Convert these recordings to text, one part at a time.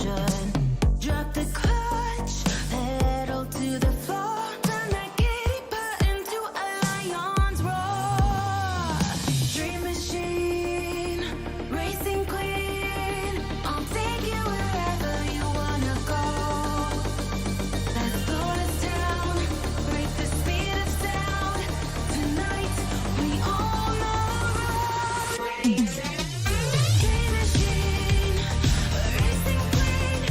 direction. Drop the clutch, pedal to the floor. Turn that giddy part into a lion's roar. Dream machine, racing queen. I'll take you wherever you wanna go. Let's slow us down, break the speed of sound. Tonight we own the road. Dream machine, racing queen.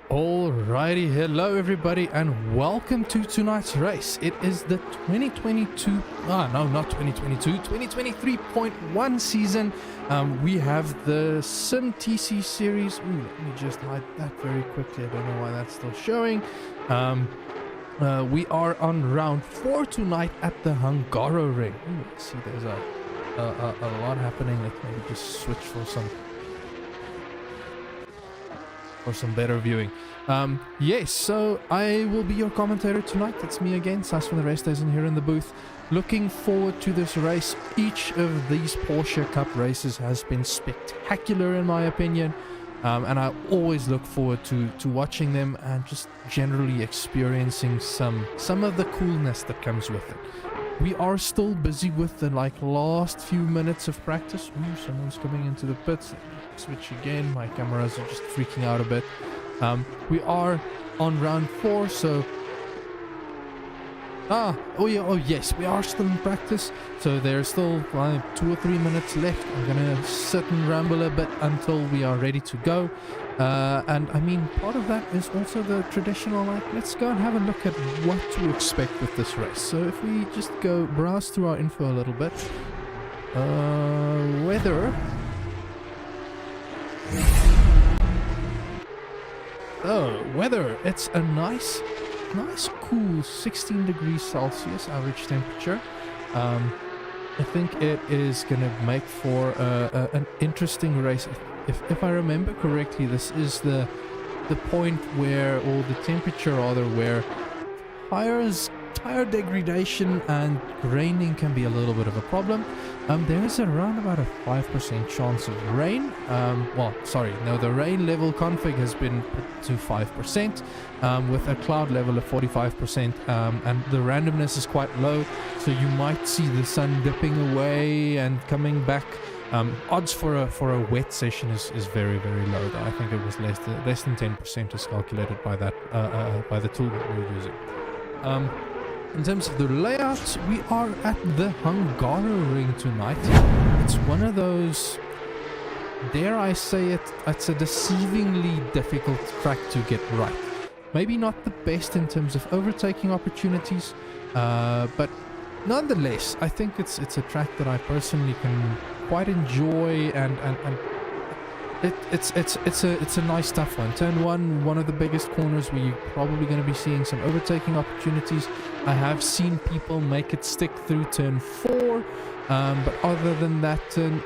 Alrighty, hello everybody and welcome to tonight's race. It is the 2022, not 2022, 2023.1 season. We have the simTC series. Ooh, let me just hide that very quickly. I don't know why that's still showing. We are on round 4 tonight at the Hungaroring. Ooh, let's see, there's a lot happening. Let's maybe just switch for some better viewing. Yes, so I will be your commentator tonight. That's me again, Sas from the race station here in the booth. Looking forward to this race. Each of these Porsche Cup races has been spectacular in my opinion, and I always look forward to watching them and just generally experiencing some of the coolness that comes with it. We are still busy with the last few minutes of practice. Ooh, someone's coming into the pits. Switch again. My cameras are just freaking out a bit. We are on round 4, so yes, we are still in practice, so there's still 2 or 3 minutes left. I'm gonna sit and ramble a bit until we are ready to go, and I mean, part of that is also the traditional let's go and have a look at what to expect with this race. So if we just go browse through our info a little bit, weather. Weather, it's a nice cool 16 degrees Celsius average temperature. I think it is gonna make for an interesting race. If I remember correctly, this is the point where, or the temperature rather, where tire degradation and graining can be a little bit of a problem. There is around about a 5% chance of rain. The rain level config has been put to 5%, with a cloud level of 45%, and the randomness is quite low, so you might see the sun dipping away and coming back. Odds for a wet session is very, very low though. I think it was less than 10% is calculated by that by the tool that we're using. In terms of the layout, we are at the Hungaroring tonight. It's one of those, dare I say it, it's a deceivingly difficult track to get right. Maybe not the best in terms of overtaking opportunities, but nonetheless, I think it's a track that I personally can quite enjoy, and it's a nice tough one. Turn 1, one of the biggest corners where you're probably going to be seeing some overtaking opportunities. I have seen people make it stick through turn 4, but other than that, turn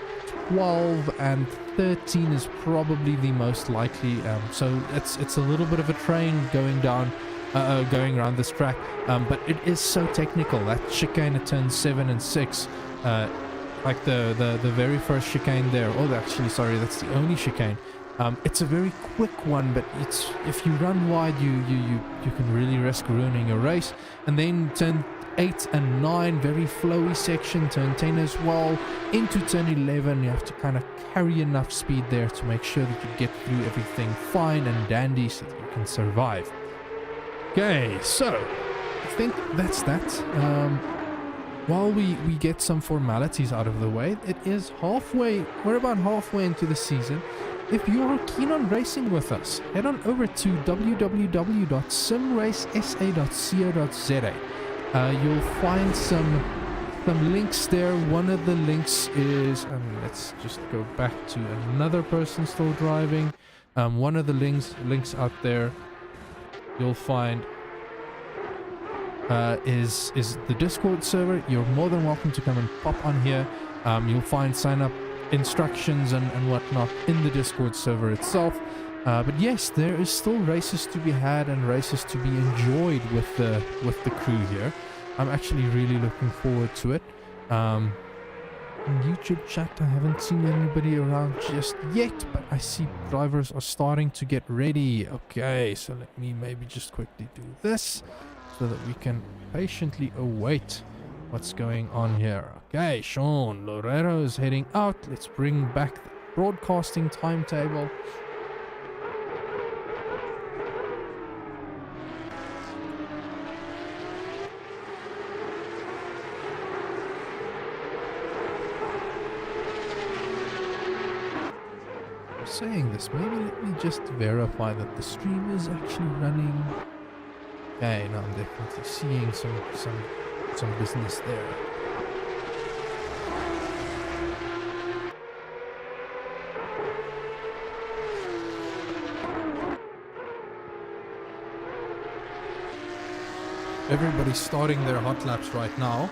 12 and 13 is probably the most likely. So it's a little bit of a train going around this track, but it is so technical. That chicane at turn 7 and 6, like the very first chicane there. Oh, actually, sorry, that's the only chicane. It's a very quick one, but if you run wide, you can really risk ruining a race. And then turn 8 and 9, very flowy section. Turn 10 as well. Into turn 11, you have to kind of carry enough speed there to make sure that you get through everything fine and dandy so that you can survive. Okay, so I think that's that. While we get some formalities out of the way, we're about halfway into the season. If you're keen on racing with us, head on over to www.simracesa.co.za. You'll find some links there. One of the links is, let's just go back to another person still driving. One of the links out there you'll find is the Discord server. You're more than welcome to come and pop on here. You'll find sign up instructions and whatnot in the Discord server itself. But yes, there is still races to be had and races to be enjoyed with the crew here. I'm actually really looking forward to it. In YouTube chat, I haven't seen anybody around just yet, but I see drivers are starting to get ready. Okay, so let me maybe just quickly do this so that we can patiently await what's going on here. Okay, Sean Loretto is heading out. Let's bring back the broadcasting timetable. saying this. Maybe let me just verify that the stream is actually running. Okay, no, I'm definitely seeing some business there. Everybody's starting their hot laps right now.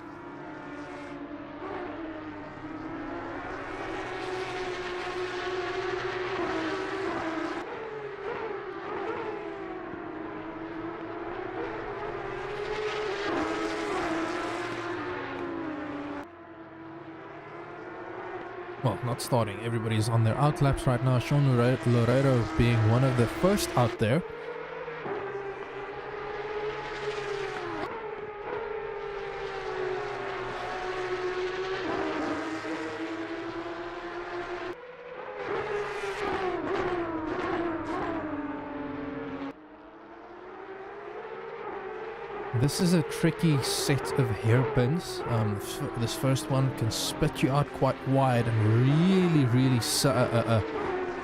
Well, not starting. Everybody's on their out laps right now. Sean Loreto being one of the first out there. This is a tricky set of hairpins. This first one can spit you out quite wide and really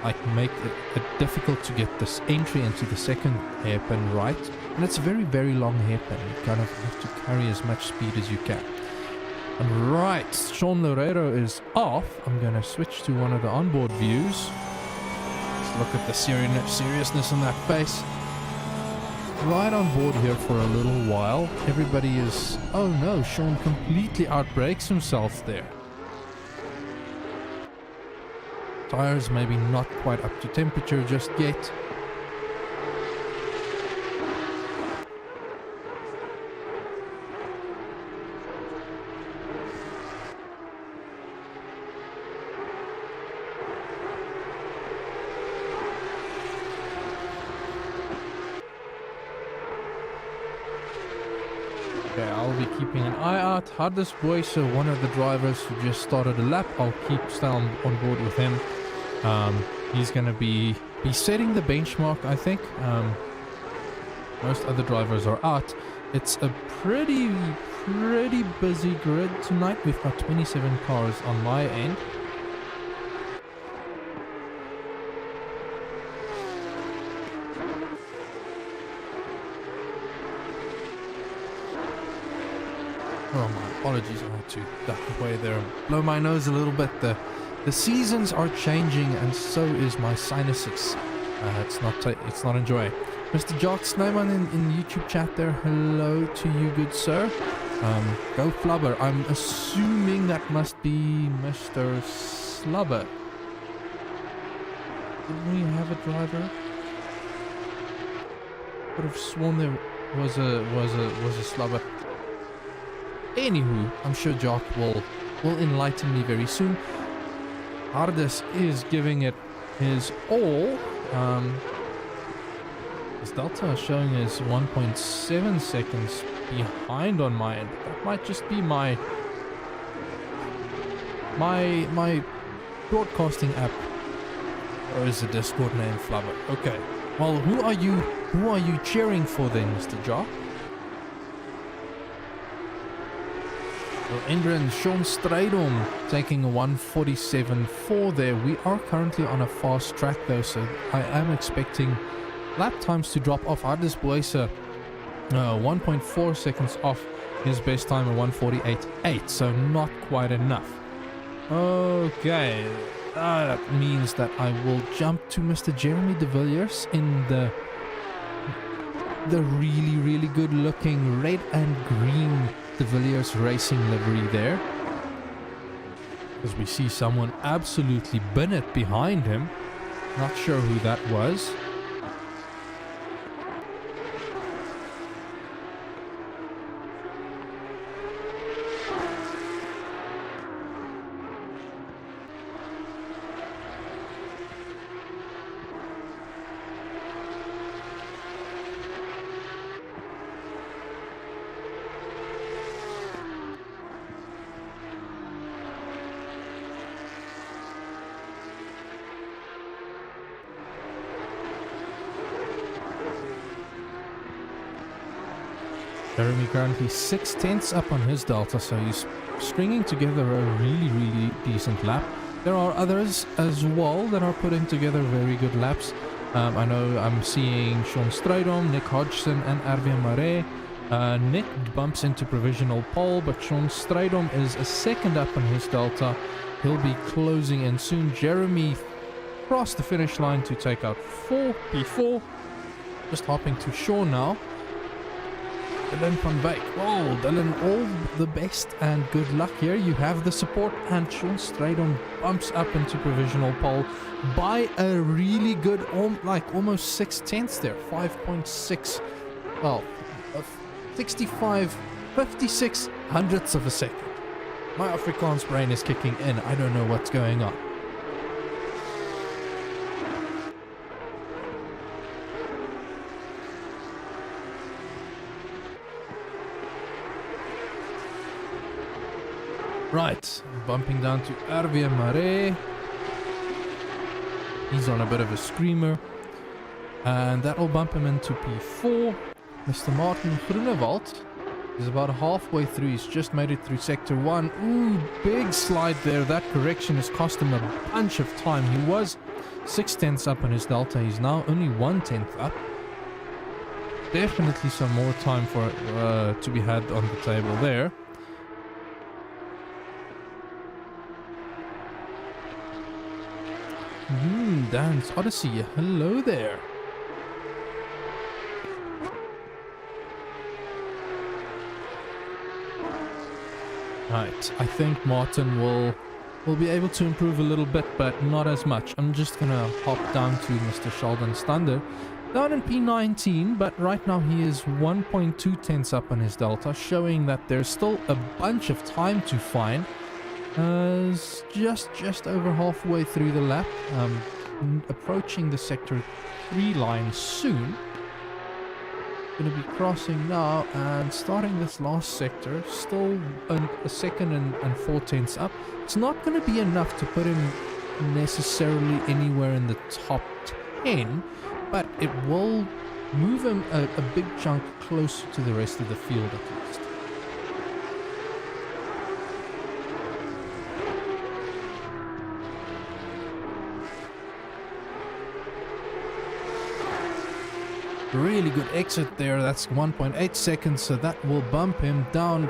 like make it difficult to get this entry into the second hairpin right. And it's a very long hairpin. You kind of have to carry as much speed as you can. And right, Sean Loreto is off. I'm going to switch to one of the onboard views. Let's look at the seriousness on that face. Right on board here for a little while. Everybody is... Oh no, Sean completely outbrakes himself there. Tires maybe not quite up to temperature just yet. Okay, I'll be keeping an eye out. Westhuizen, one of the drivers who just started a lap, I'll stay on board with him. He's going to be setting the benchmark, I think. Most other drivers are out. It's a pretty busy grid tonight. We've got 27 cars on my end. Oh, my apologies. I had to duck away there and blow my nose a little bit. The seasons are changing, and so is my sinuses. It's not enjoying. Mr. Jock Snowman in YouTube chat there. Hello to you, good sir. Go Flubber. I'm assuming that must be Mr. Slubber. Didn't we have a driver? Would have sworn there was a Slubber. Anywho, I'm sure Jock will enlighten me very soon. Hardis is giving it his all. His delta showing is 1.7 seconds behind on my end. That might just be my broadcasting app, or is the Discord name Flubber? Okay. Well, who are you cheering for then, Mr. Jock? Well, Indra and Sean Stradom taking a 1:47.4 there. We are currently on a fast track though, so I am expecting lap times to drop off. Westhuizen 1.4 seconds off his best time of 1:48.8, so not quite enough. Okay, that means that I will jump to Mr. Jeremy de Villiers in the really good looking red and green De Villiers racing livery there, because we see someone absolutely bin it behind him. Not sure who that was. Jeremy currently 6/10 up on his delta, so he's stringing together a really decent lap. There are others as well that are putting together very good laps. I know I'm seeing Sean Strydom, Nick Hodgson and Arvia Mare. Nick bumps into provisional pole, but Sean Strydom is a second up on his delta. He'll be closing in soon. Jeremy crossed the finish line to take out P4. Just hopping to Sean now. Dylan van Beek. Whoa, Dylan, all the best and good luck here. You have the support, and Sean Strydom bumps up into provisional pole by a really good, almost 6/10 there. 5.6, well, 56 hundredths of a second. My Afrikaans brain is kicking in. I don't know what's going on. Right, bumping down to Arvia Mare. He's on a bit of a screamer. And that'll bump him into P4. Mr. Martin Groenewald is about halfway through. He's just made it through Sector 1. Ooh, big slide there. That correction has cost him a bunch of time. He was 6/10 up on his delta. He's now only 1/10 up. Definitely some more time for to be had on the table there. Dance Odyssey, hello there. Right, I think Martin will be able to improve a little bit, but not as much. I'm just gonna hop down to Mr. Sheldon Stander, down in P19, but right now he is 1.2 tenths up on his delta, showing that there's still a bunch of time to find. Just over halfway through the lap, approaching the Sector 3 line soon. Going to be crossing now and starting this last sector, still a second and 4/10 up. It's not going to be enough to put him necessarily anywhere in the top 10, but it will move him a big chunk closer to the rest of the field at least. Really good exit there. That's 1.8 seconds, so that will bump him down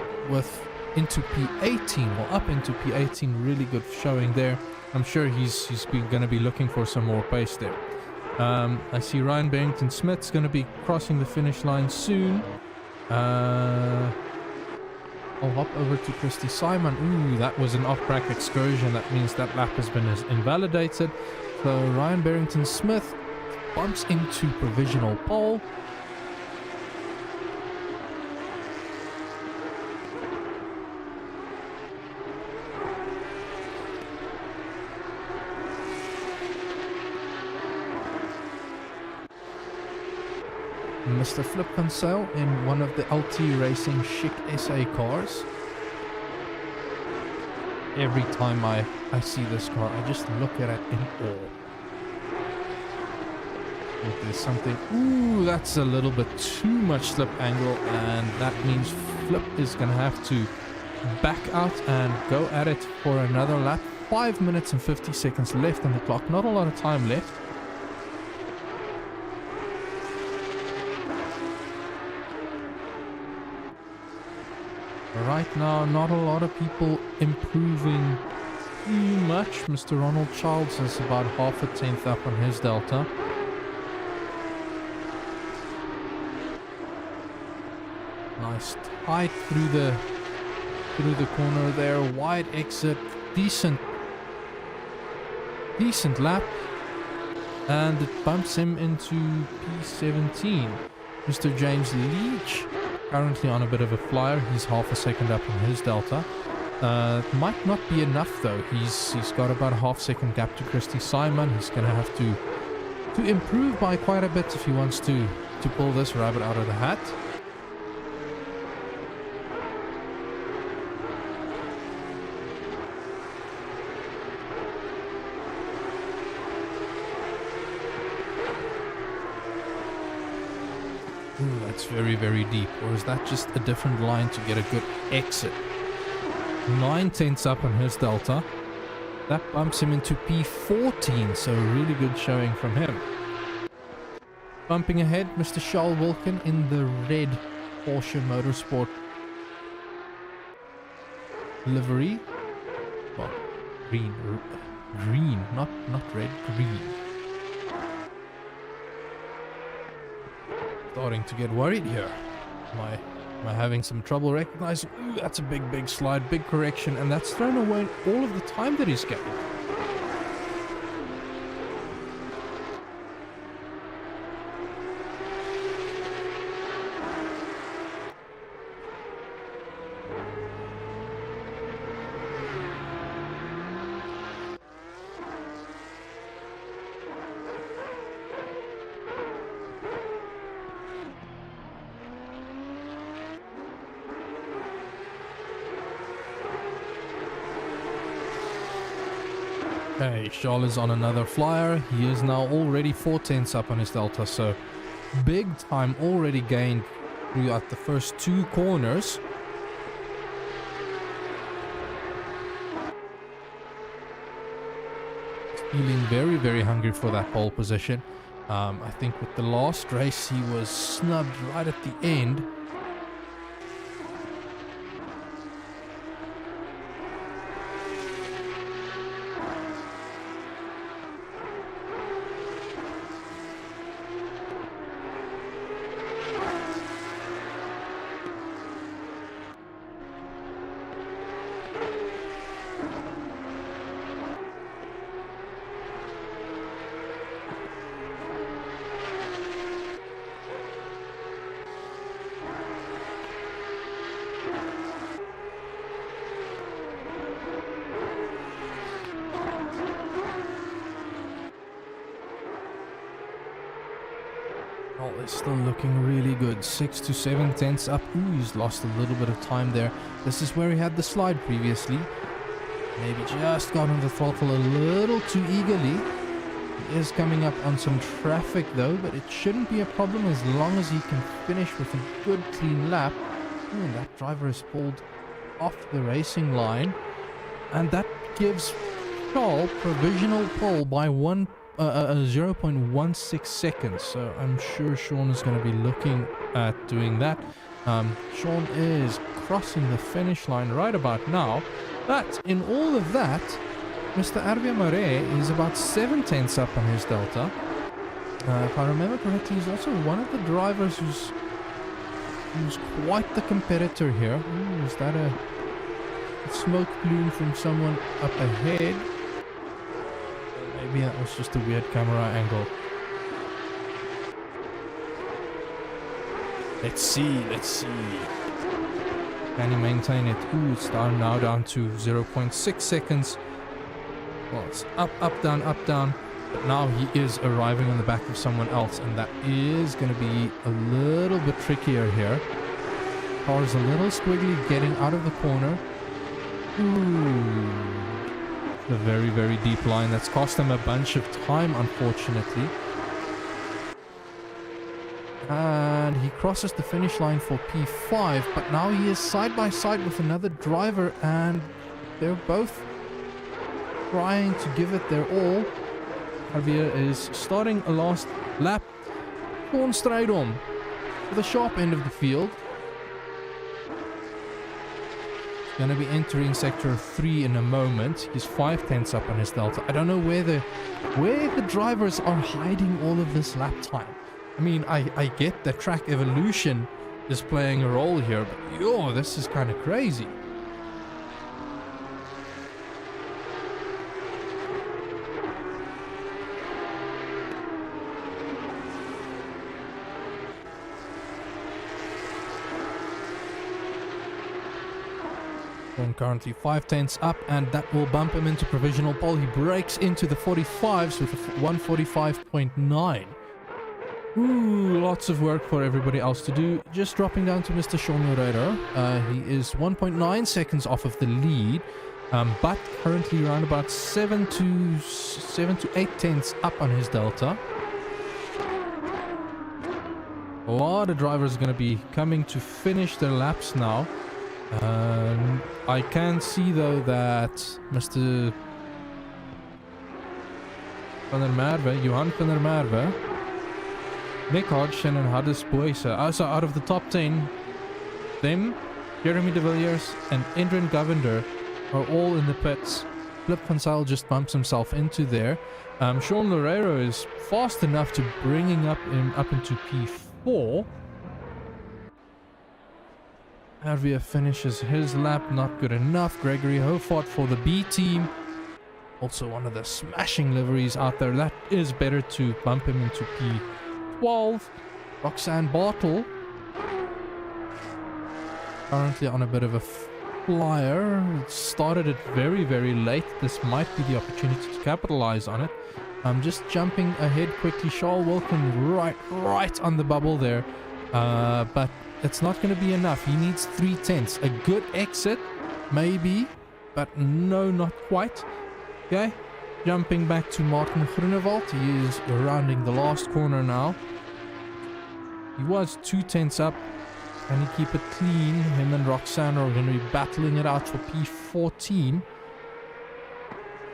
into P18, or up into P18. Really good showing there. I'm sure he's going to be looking for some more pace there. I see Ryan Barrington Smith's going to be crossing the finish line soon. I'll hop over to Christy Simon. Ooh, that was an off-track excursion. That means that lap has been invalidated. So Ryan Barrington Smith bumps into provisional pole. Mr. Flip Console in one of the LT Racing chic SA cars. Every time I see this car, I just look at it in awe. If there's something, ooh, that's a little bit too much slip angle, and that means Flip is going to have to back out and go at it for another lap. 5 minutes and 50 seconds left on the clock, not a lot of time left. Right now, not a lot of people improving too much. Mr. Ronald Childs is about half a tenth up on his delta. Nice tight through the corner there. Wide exit, decent lap, and it bumps him into P17. Mr. James Leach, currently on a bit of a flyer. He's half a second up on his delta. Might not be enough though. He's got about a half-second gap to Christy Simon. He's going to have to improve by quite a bit if he wants to pull this rabbit out of the hat. Ooh, that's very, very deep. Or is that just a different line to get a good exit? 9 tenths up on his delta. That bumps him into P14, so really good showing from him. Bumping ahead, Mr. Charles Wilkin in the red Porsche Motorsport livery. Well, green, not red, green. Starting to get worried here. Am I having some trouble recognizing? Ooh, that's a big slide, big correction, and that's thrown away all of the time that he's gained. Okay, Charles is on another flyer. He is now already 4/10 up on his Delta, so big time already gained throughout the first 2 corners. Feeling very hungry for that pole position. I think with the last race he was snubbed right at the end. Oh, it's still looking really good. 6 to 7 tenths up. Ooh, he's lost a little bit of time there. This is where he had the slide previously. Maybe just got on the throttle a little too eagerly. He is coming up on some traffic though, but it shouldn't be a problem as long as he can finish with a good clean lap. Ooh, that driver is pulled off the racing line. And that gives Charles provisional pole by 0.16 seconds, so I'm sure Sean is going to be looking at doing that. Sean is crossing the finish line right about now, but in all of that, Mr. Arvia Mare is about 7 tenths up on his Delta. If I remember correctly, he's also one of the drivers who's quite the competitor here. Ooh, is that a smoke plume from someone up ahead? Maybe that was just a weird camera angle. Let's see. Can he maintain it? Ooh, it's now down to 0.6 seconds. Well, it's up, down. But now he is arriving on the back of someone else, and that is going to be a little bit trickier here. Car is a little squiggly getting out of the corner. Ooh. The very deep line that's cost him a bunch of time, unfortunately. And he crosses the finish line for P5, but now he is side by side with another driver, and they're both trying to give it their all. Javier is starting a last lap. Sean Strijdom for the sharp end of the field. Going to be entering sector 3 in a moment. He's 5 tenths up on his Delta. I don't know where the drivers are hiding all of this lap time. I mean, I get the track evolution is playing a role here, but yo, this is kind of crazy. Currently 5 tenths up, and that will bump him into provisional pole. He breaks into the 45s with a 145.9. Ooh, lots of work for everybody else to do. Just dropping down to Mr. Sean Moreira. He is 1.9 seconds off of the lead, but currently around about 7 to 8 tenths up on his Delta. A lot of drivers are going to be coming to finish their laps now. I can see though that Mr. van der Merwe, Johan van der Merwe, Nick Hodgson and Hades Boyce. Also out of the top 10, them, Jeremy de Villiers and Adrian Govender are all in the pits. Flip van Zyl just bumps himself into there. Sean Loureiro is fast enough to bringing him up into P4. Hervia finishes his lap, not good enough. Gregory Hofart for the B team. Also one of the smashing liveries out there. That is better to bump him into P12. Roxanne Bartle, currently on a bit of a flyer. It started it very, very late. This might be the opportunity to capitalize on it. I'm just jumping ahead quickly. Charles Wilkin right on the bubble there. But it's not going to be enough. He needs 3/10. A good exit, maybe, but no, not quite. Okay, jumping back to Martin Groenewald. He is rounding the last corner now. He was 2/10 up. Can he keep it clean? Him and Roxanne are going to be battling it out for P14.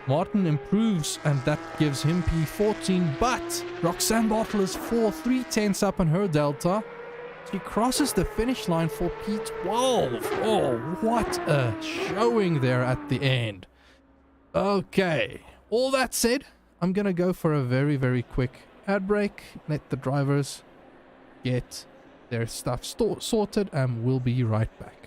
Martin improves and that gives him P14, but Roxanne Bartle is 3/10 up on her delta. She crosses the finish line for P12. Oh, what a showing there at the end. Okay, all that said, I'm going to go for a very, very quick ad break. Let the drivers get their stuff sorted and we'll be right back.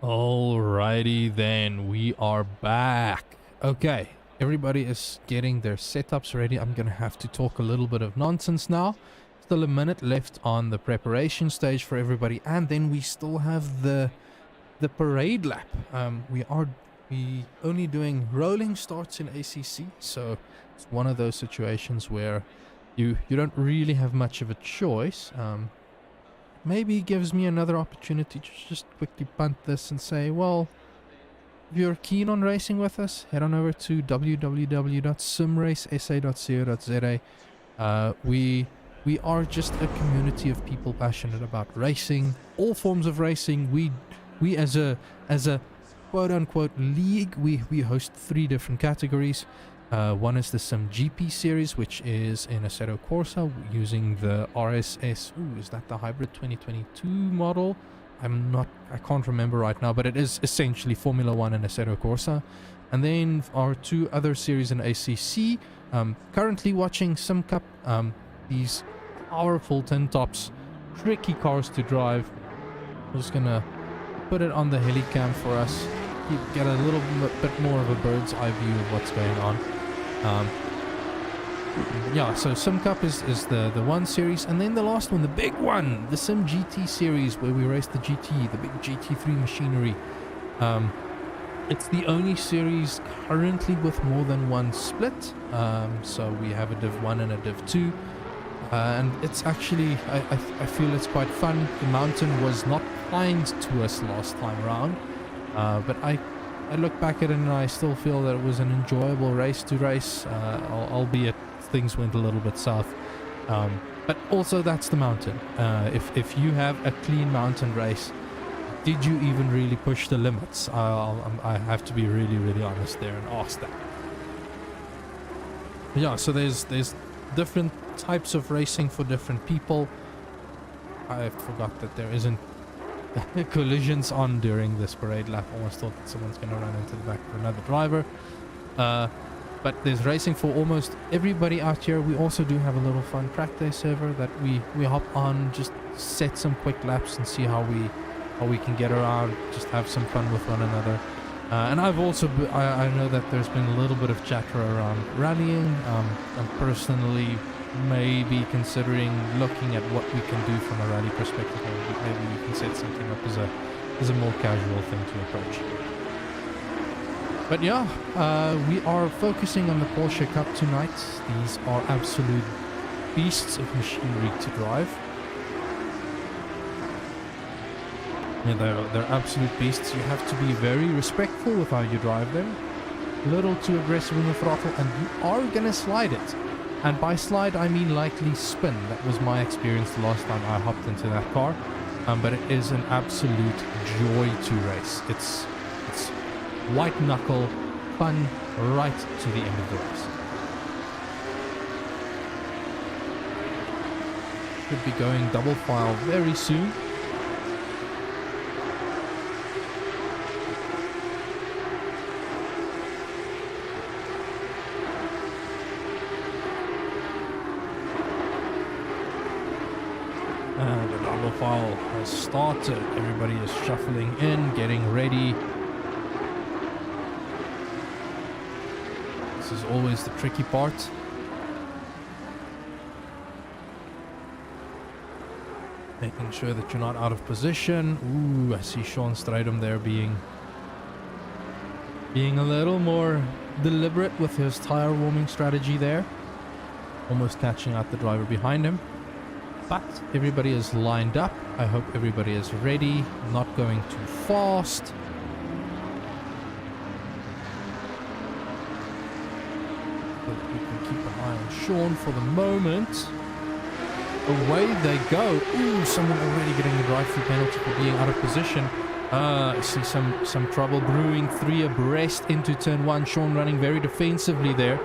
Alrighty then, we are back. Okay, everybody is getting their setups ready. I'm gonna have to talk a little bit of nonsense now. Still a minute left on the preparation stage for everybody, and then we still have the parade lap. We only doing rolling starts in ACC, so it's one of those situations where you don't really have much of a choice. Maybe gives me another opportunity to just quickly punt this and say, well, if you're keen on racing with us, head on over to www.simracesa.co.za. We are just a community of people passionate about racing, all forms of racing. We as a quote unquote league, we host 3 different categories. One is the SimGP series, which is in Assetto Corsa using the RSS. Ooh, is that the hybrid 2022 model? I can't remember right now, but it is essentially Formula 1 and Assetto Corsa. And then our 2 other series in ACC. Currently watching simCup. These powerful tin tops, tricky cars to drive. I'm just gonna put it on the helicam for us. Get a little bit more of a bird's eye view of what's going on. Yeah, so simCup is the one series, and then the last one, the big one, the Sim GT series, where we race the GT, the big GT3 machinery. It's the only series currently with more than one split. So we have a Div1 and a Div2, and it's actually I feel it's quite fun. The mountain was not kind to us last time around, but I look back at it and I still feel that it was an enjoyable race to race, albeit things went a little bit south. But also that's the mountain. If you have a clean mountain race, did you even really push the limits? I have to be really, really honest there and ask that. Yeah, so there's different types of racing for different people. I forgot that there isn't collisions on during this parade lap. Almost thought that someone's going to run into the back of another driver. But there's racing for almost everybody out here. We also do have a little fun track day server that we hop on, just set some quick laps and see how we can get around, just have some fun with one another. And I've also, I know that there's been a little bit of chatter around rallying. I'm personally maybe considering looking at what we can do from a rally perspective. Maybe we can set something up as a more casual thing to approach. But yeah, we are focusing on the Porsche Cup tonight. These are absolute beasts of machinery to drive. Yeah, they're absolute beasts. You have to be very respectful with how you drive them. A little too aggressive in the throttle, and you are gonna slide it. And by slide, I mean likely spin. That was my experience the last time I hopped into that car. But it is an absolute joy to race. It's white knuckle fun right to the end of the race. Should be going double file very soon. And the double file has started. Everybody is shuffling in, getting ready. This is always the tricky part. Making sure that you're not out of position. Ooh, I see Sean Stridham there being a little more deliberate with his tire warming strategy there. Almost catching out the driver behind him. But everybody is lined up. I hope everybody is ready, not going too fast. But we can keep an eye on Sean for the moment. Away they go. Ooh, someone already getting a drive-through penalty for being out of position. I see some trouble brewing. 3 abreast into turn 1. Sean running very defensively there.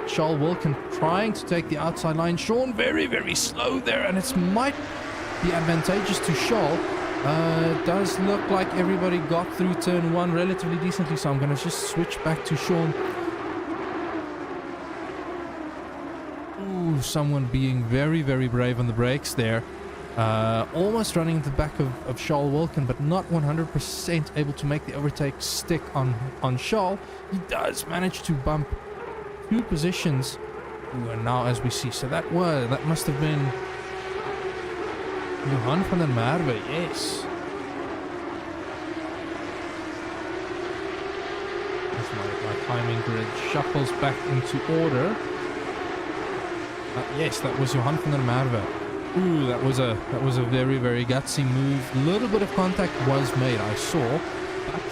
Charles Wilkin trying to take the outside line. Sean very, very slow there, and it might be advantageous to Charles. Does look like everybody got through turn 1 relatively decently, so I'm going to just switch back to Sean. Ooh, someone being very, very brave on the brakes there. Almost running into the back of Charles Wilkin, but not 100% able to make the overtake stick on Charles. He does manage to bump 2 positions. Ooh, and now as we see, so that must have been Johan van der Merwe, yes. As my timing grid shuffles back into order. Yes, that was Johan van der Merwe. Ooh, that was a very, very gutsy move. A little bit of contact was made, I saw. But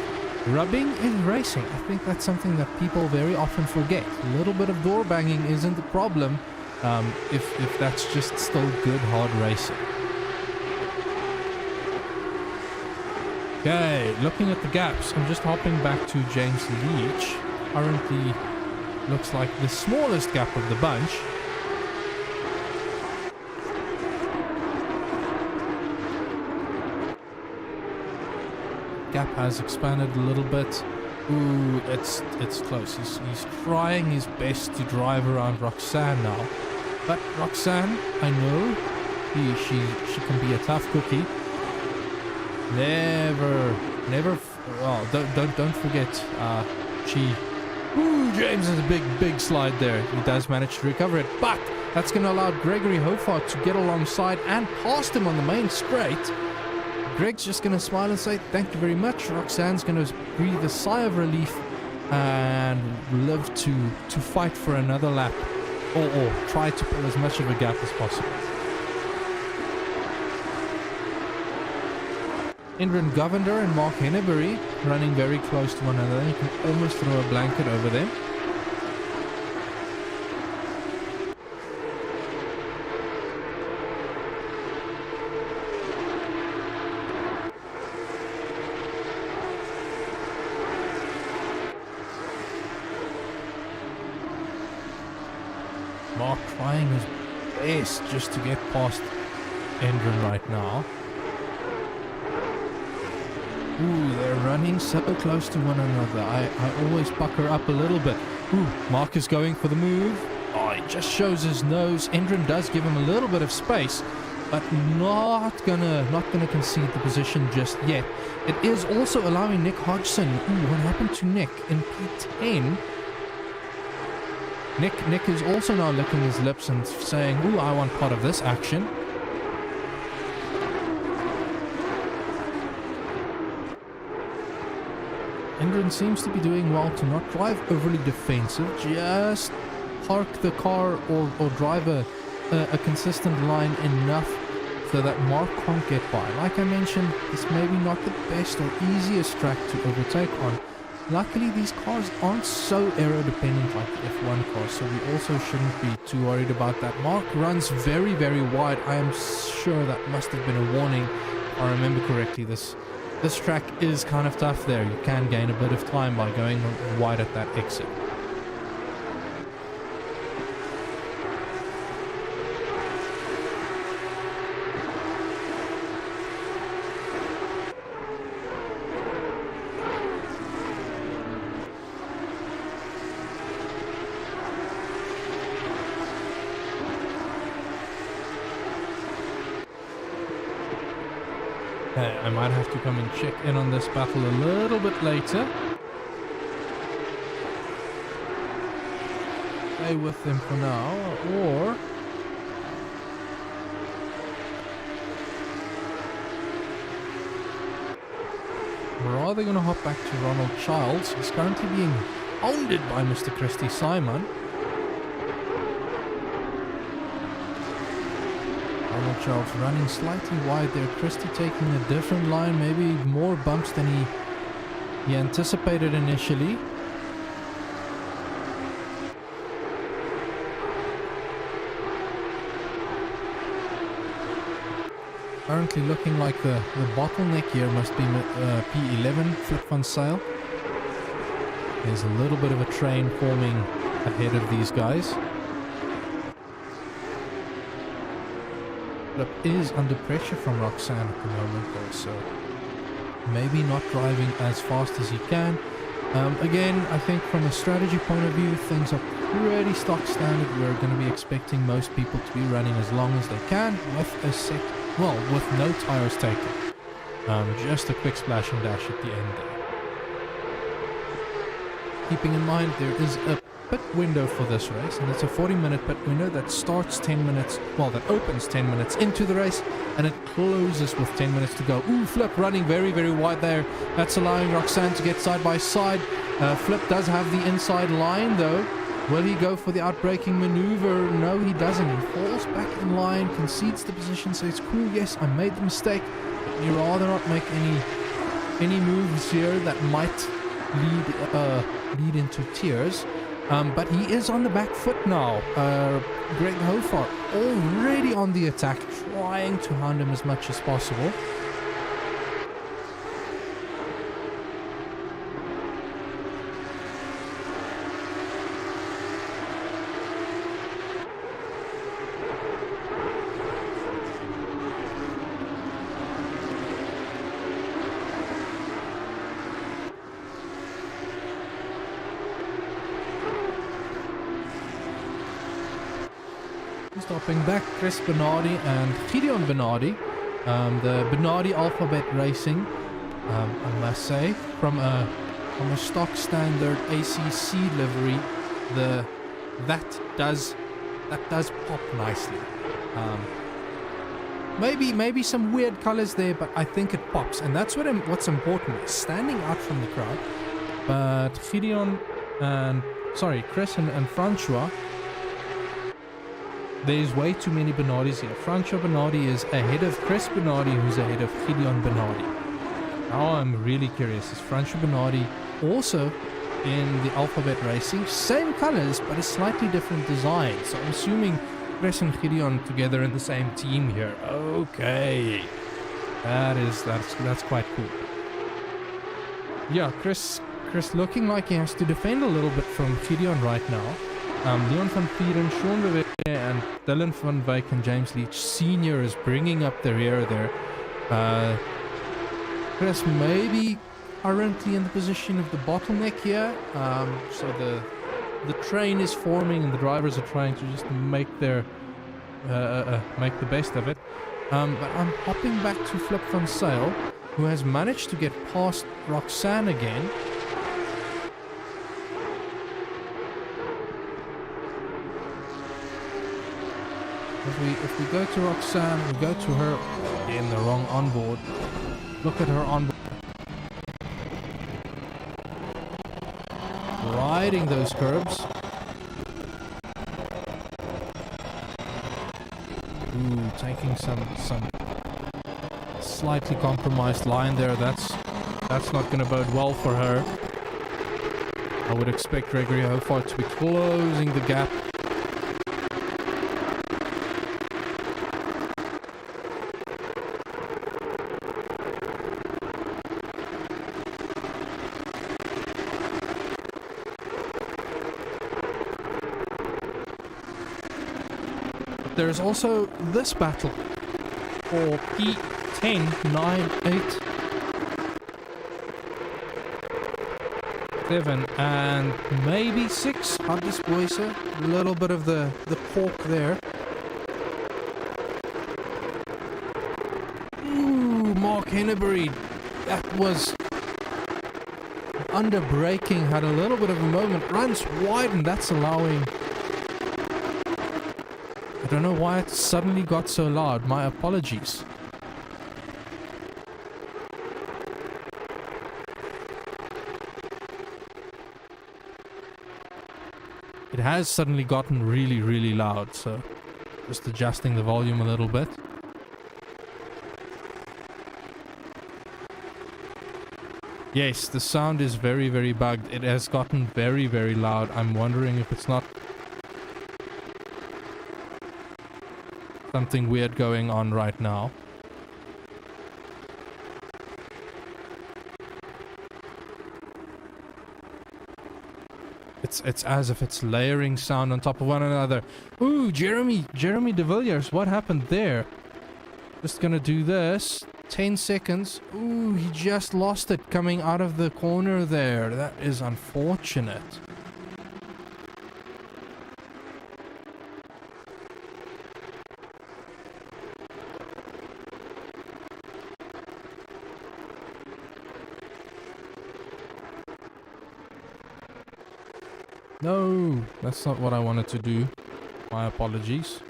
rubbing in racing, I think that's something that people very often forget. A little bit of door banging isn't the problem if that's just still good, hard racing. Okay, looking at the gaps, I'm just hopping back to James Leach. Currently looks like the smallest gap of the bunch. Gap has expanded a little bit. Ooh, it's close. He's trying his best to drive around Roxanne now. But Roxanne, I know, she can be a tough cookie. Never. Oh, don't forget. Ooh, James has a big slide there. He does manage to recover it, but that's going to allow Gregory Hofart to get alongside and past him on the main straight. Greg's just going to smile and say thank you very much. Roxanne's going to breathe a sigh of relief and live to fight for another lap, or try to pull as much of a gap as possible. Indran Govender and Mark Henneberry running very close to one another. You can almost throw a blanket over them. Mark trying his best just to get past Indran right now. Ooh, they're running so close to one another. I always pucker up a little bit. Ooh, Mark is going for the move. Oh, he just shows his nose. Indran does give him a little bit of space. but not gonna concede the position just yet. It is also allowing Nick Hodgson. Ooh, what happened to Nick in P10? Nick is also now licking his lips and saying, ooh, I want part of this action. Endron seems to be doing well to not drive overly defensive, just park the car or drive a consistent line enough so that Mark can't get by. Like I mentioned, it's maybe not the best or easiest track to overtake on. Luckily, these cars aren't so aero-dependent like the F1 cars, so we also shouldn't be too worried about that. Mark runs very, very wide. I am sure that must have been a warning. If I remember correctly, this track is kind of tough there. You can gain a bit of time by going wide at that exit. I might have to come and check in on this battle a little bit later. Stay with them for now, or we're either going to hop back to Ronald Childs. He's currently being hounded by Mr. Christy Simon. Charles running slightly wide there. Christy taking a different line, maybe more bumps than he anticipated initially. Currently looking like the bottleneck here must be P11, Flip van Sail. There's a little bit of a train forming ahead of these guys. Flip is under pressure from Roxanne at the moment also. Maybe not driving as fast as he can. Again, I think from a strategy point of view, things are pretty stock standard. We're going to be expecting most people to be running as long as they can with no tires taken. Just a quick splash and dash at the end there. Keeping in mind there is a pit window for this race, and it's a 40-minute pit window that starts 10 minutes, well, that opens 10 minutes into the race, and it closes with 10 minutes to go. Ooh, Flip running very, very wide there. That's allowing Roxanne to get side by side. Flip does have the inside line, though. Will he go for the outbraking maneuver? No, he doesn't. He falls back in line, concedes the position, says, cool, yes, I made the mistake. But you rather not make any moves here that might lead into tears. But he is on the back foot now. Greg Hofar already on the attack, trying to hound him as much as possible. Stopping back Chris Bernardi and Gideon Bernardi, the Bernardi Alphabet Racing, I must say, from a stock standard ACC livery, that does pop nicely. Maybe some weird colors there, but I think it pops, and that's what's important, standing out from the crowd. But Chris and Francois. There's way too many Bernardis here. Francois Bernardi is ahead of Chris Bernardi, who's ahead of Gideon Bernardi. Now I'm really curious. Is Francois Bernardi also in the Alphabet Racing? Same colors, but a slightly different design. So I'm assuming Chris and Gideon together in the same team here. Okay. That's quite cool. Yeah, Chris looking like he has to defend a little bit from Gideon right now. Leon van Vieren, Sean Rivera, and Dylan van Wyk and James Leach Sr. is bringing up the rear there. Chris maybe currently in the position of the bottleneck here. So the train is forming and the drivers are trying to just make the best of it. But I'm hopping back to Flip Van Sale, who has managed to get past Roxanne again. If we go to Roxanne, we go to her in the wrong onboard. Look at her onboard. Riding those curbs. Ooh, taking some slightly compromised line there. That's not going to bode well for her. I would expect Gregory Hofart to be closing the gap. There's also this battle for P10, 9, 8, 7, and maybe 6. Westhuizen. A little bit of the pork there. Ooh, Mark Henneberry. That was under braking, had a little bit of a moment. Runs wide, and that's allowing... I don't know why it suddenly got so loud. My apologies. It has suddenly gotten really, really loud, so just adjusting the volume a little bit. Yes, the sound is very, very bugged. It has gotten very, very loud. I'm wondering if it's not something weird going on right now. It's as if it's layering sound on top of one another. Ooh, Jeremy de Villiers, what happened there? Just gonna do this. 10 seconds. Ooh, he just lost it coming out of the corner there. That is unfortunate. No, that's not what I wanted to do. My apologies.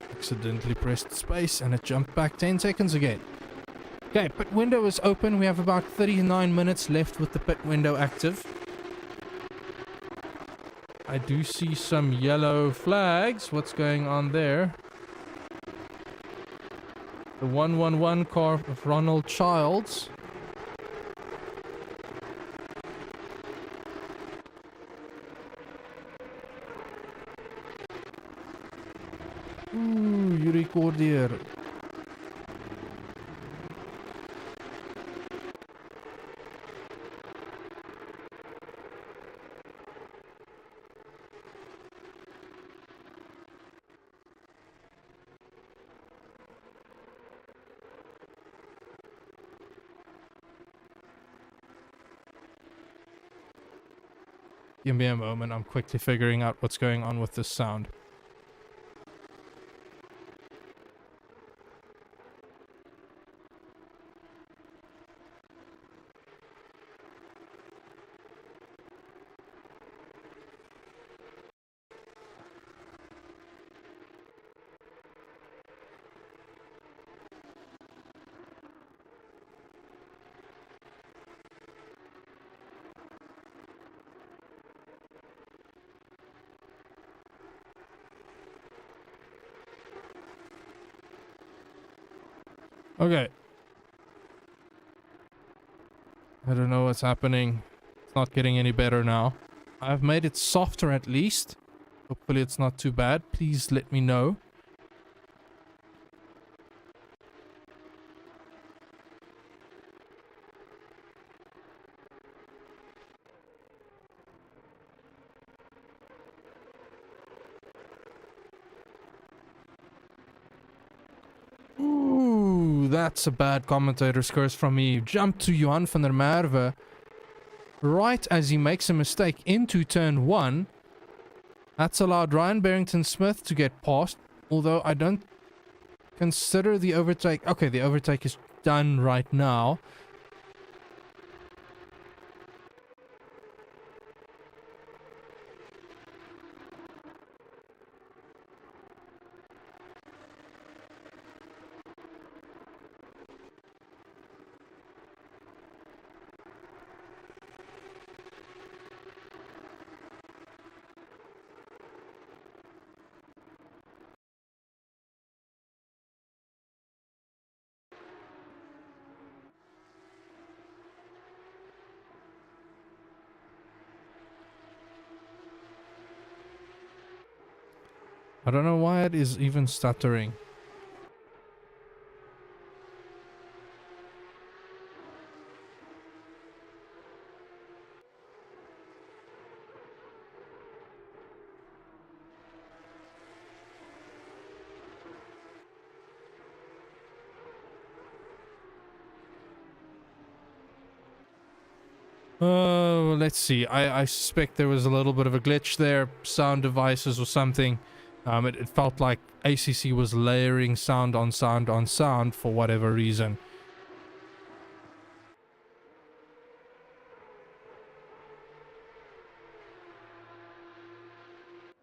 Accidentally pressed space and it jumped back 10 seconds again. Okay, pit window is open. We have about 39 minutes left with the pit window active. I do see some yellow flags. What's going on there? The 111 car of Ronald Childs. Ooh, you record here. Give me a moment, I'm quickly figuring out what's going on with this sound. Okay. I don't know what's happening. It's not getting any better now. I've made it softer at least. Hopefully it's not too bad. Please let me know. That's a bad commentator's curse from me. Jump to Johan van der Merwe right as he makes a mistake into turn 1. That's allowed Ryan Barrington Smith to get past. Although I don't consider the overtake. Okay, the overtake is done right now. I don't know why it is even stuttering. Oh, let's see. I suspect there was a little bit of a glitch there. Sound devices or something. It felt like ACC was layering sound on sound on sound for whatever reason.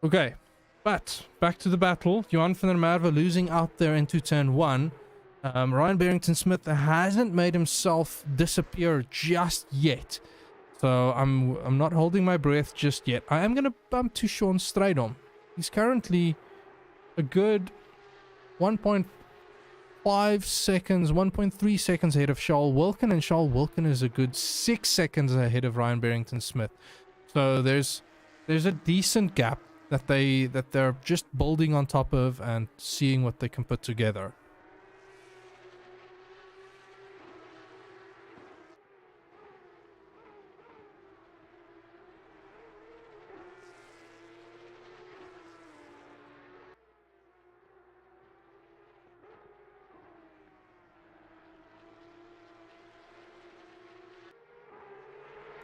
Okay, but back to the battle. Johan van der Merwe losing out there into turn 1. Ryan Barrington-Smith hasn't made himself disappear just yet. So I'm not holding my breath just yet. I am going to bump to Sean Strydom. He's currently a good 1.5 seconds, 1.3 seconds ahead of Charles Wilkin, and Charles Wilkin is a good 6 seconds ahead of Ryan Barrington-Smith. So there's a decent gap that they're just building on top of and seeing what they can put together.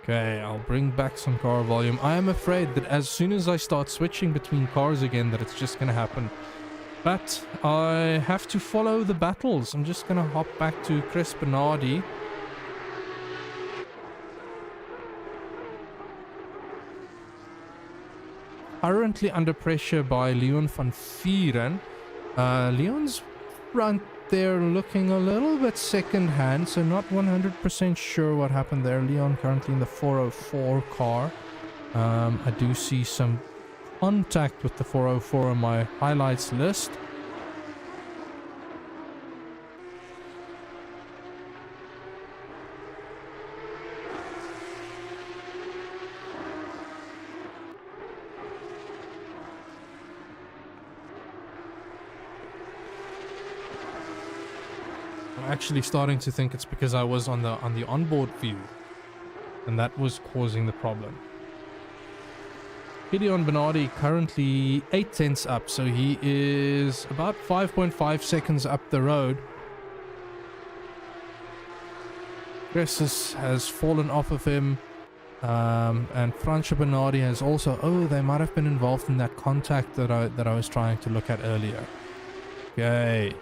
Okay, I'll bring back some car volume. I am afraid that as soon as I start switching between cars again, that it's just going to happen. But I have to follow the battles. I'm just going to hop back to Chris Bernardi. Currently under pressure by Leon van Vieren. Leon's front there looking a little bit second hand, so not 100% sure what happened there. Leon currently in the 404 car. I do see some contact with the 404 on my highlights list. Actually starting to think it's because I was on the onboard view, and that was causing the problem. Gideon Bernardi currently 8 tenths up, so he is about 5.5 seconds up the road. Chris has fallen off of him, and Francia Bernardi has also. Oh, they might have been involved in that contact that I was trying to look at earlier. Okay.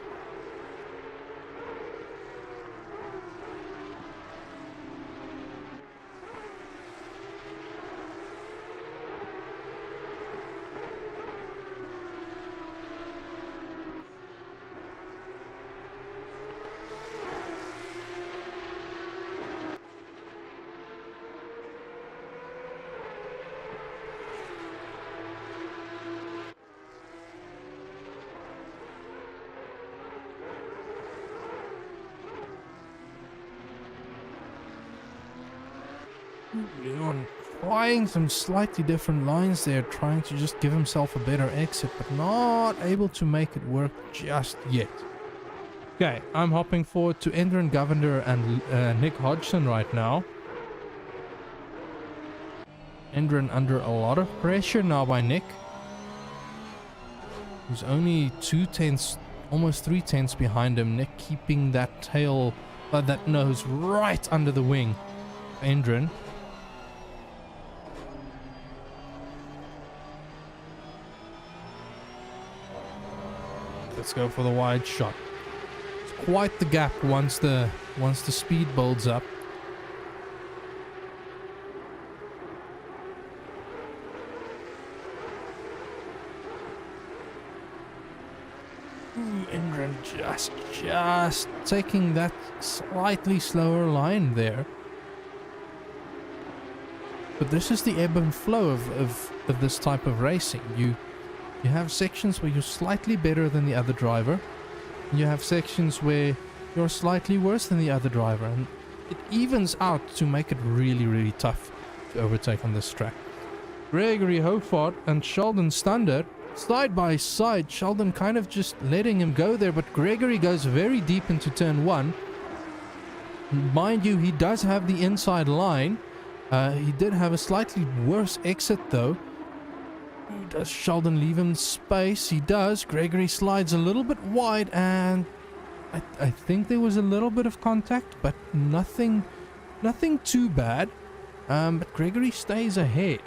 Leon trying some slightly different lines there, trying to just give himself a better exit, but not able to make it work just yet. Okay, I'm hopping forward to Endron Governor and Nick Hodgson right now. Endron under a lot of pressure now by Nick, who's only 2 tenths, almost 3 tenths behind him. Nick keeping that tail, that nose right under the wing of Endron. Let's go for the wide shot. It's quite the gap once the speed builds up. Indren just taking that slightly slower line there. But this is the ebb and flow of this type of racing. You have sections where you're slightly better than the other driver. You have sections where you're slightly worse than the other driver. And it evens out to make it really, really tough to overtake on this track. Gregory Hofart and Sheldon Stander side by side. Sheldon kind of just letting him go there, but Gregory goes very deep into turn 1. Mind you, he does have the inside line. He did have a slightly worse exit though. Does Sheldon leave him space? He does. Gregory slides a little bit wide, and I think there was a little bit of contact, but nothing too bad. But Gregory stays ahead.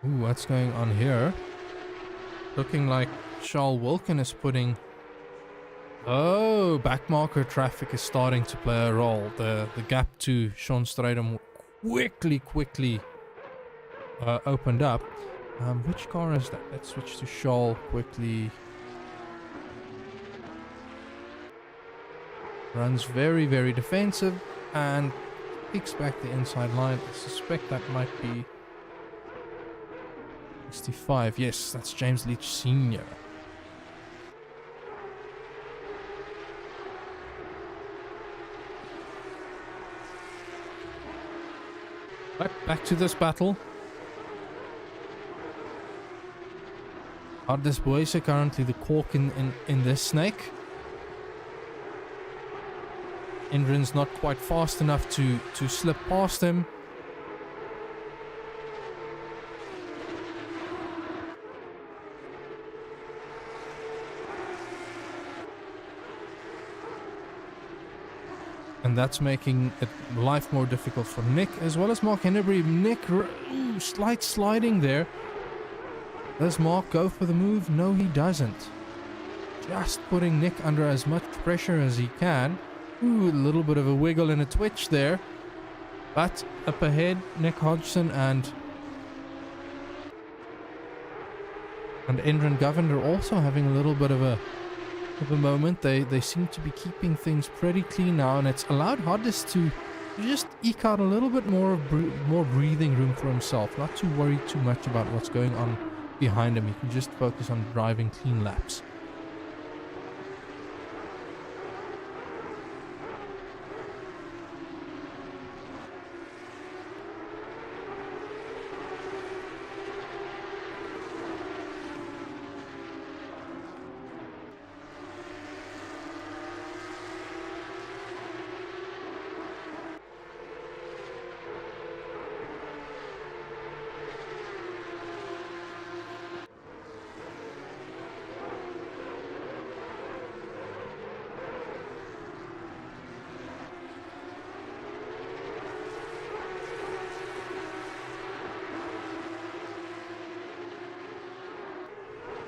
Ooh, what's going on here? Looking like Charles Wilkin is putting... Oh, backmarker traffic is starting to play a role. The gap to Sean Stradham quickly opened up. Which car is that? Let's switch to Charles quickly. Runs very, very defensive and picks back the inside line. I suspect that might be 65. Yes, that's James Leach Sr. Right, back to this battle. Ardis Boise currently the cork in this snake. Indren's not quite fast enough to slip past him. And that's making it life more difficult for Nick as well as Mark Hennebury. Nick, slight sliding there. Does Mark go for the move? No, he doesn't. Just putting Nick under as much pressure as he can. Ooh, a little bit of a wiggle and a twitch there. But up ahead, Nick Hodgson and Indren Govender also having a little bit of a moment. They seem to be keeping things pretty clean now, and it's allowed Hodges to just eke out a little bit more breathing room for himself, not to worry too much about what's going on behind him. He can just focus on driving clean laps.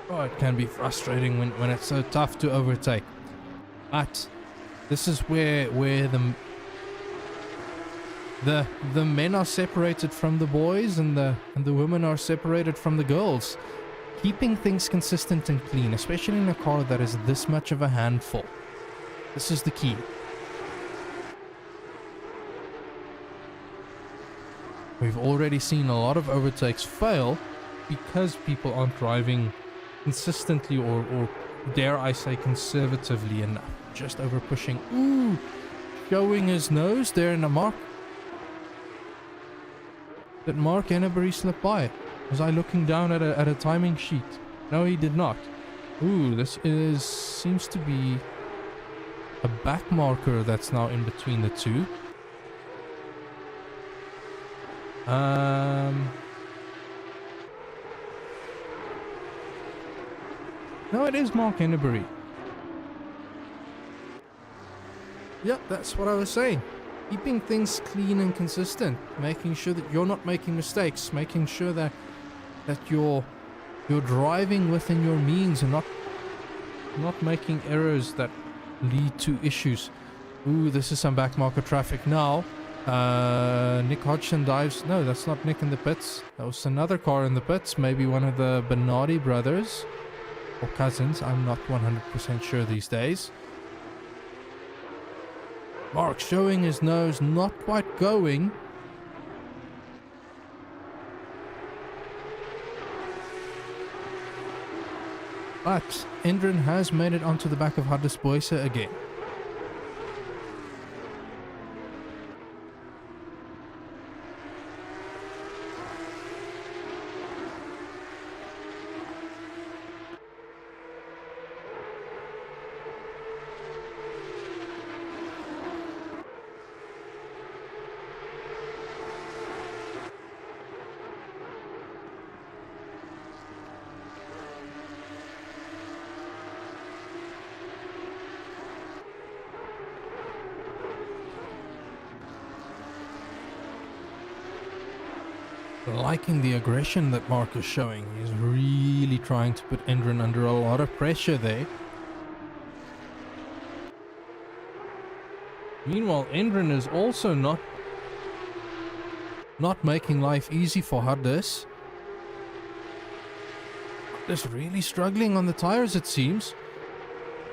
Oh, it can be frustrating when it's so tough to overtake. But this is where the men are separated from the boys and the women are separated from the girls. Keeping things consistent and clean, especially in a car that is this much of a handful. This is the key. We've already seen a lot of overtakes fail because people aren't driving consistently or dare I say conservatively enough. Just over pushing. Ooh, showing his nose there in the mark. Did Mark Hennebury slip by? Was I looking down at a timing sheet? No, he did not. Ooh, this seems to be a back marker that's now in between the two. No, it is Mark Henneberry. Yep, that's what I was saying. Keeping things clean and consistent, making sure that you're not making mistakes, making sure that you're driving within your means and not making errors that lead to issues. Ooh, this is some backmarker traffic now. Nick Hodgson dives. No, that's not Nick in the pits. That was another car in the pits. Maybe one of the Bernardi brothers or cousins. I'm not 100% sure these days. Mark showing his nose, not quite going. But Endren has made it onto the back of Hardus Boyce again. Liking the aggression that Mark is showing. He's really trying to put Endren under a lot of pressure there. Meanwhile, Endren is also not making life easy for Hardus. Hardus really struggling on the tires, it seems.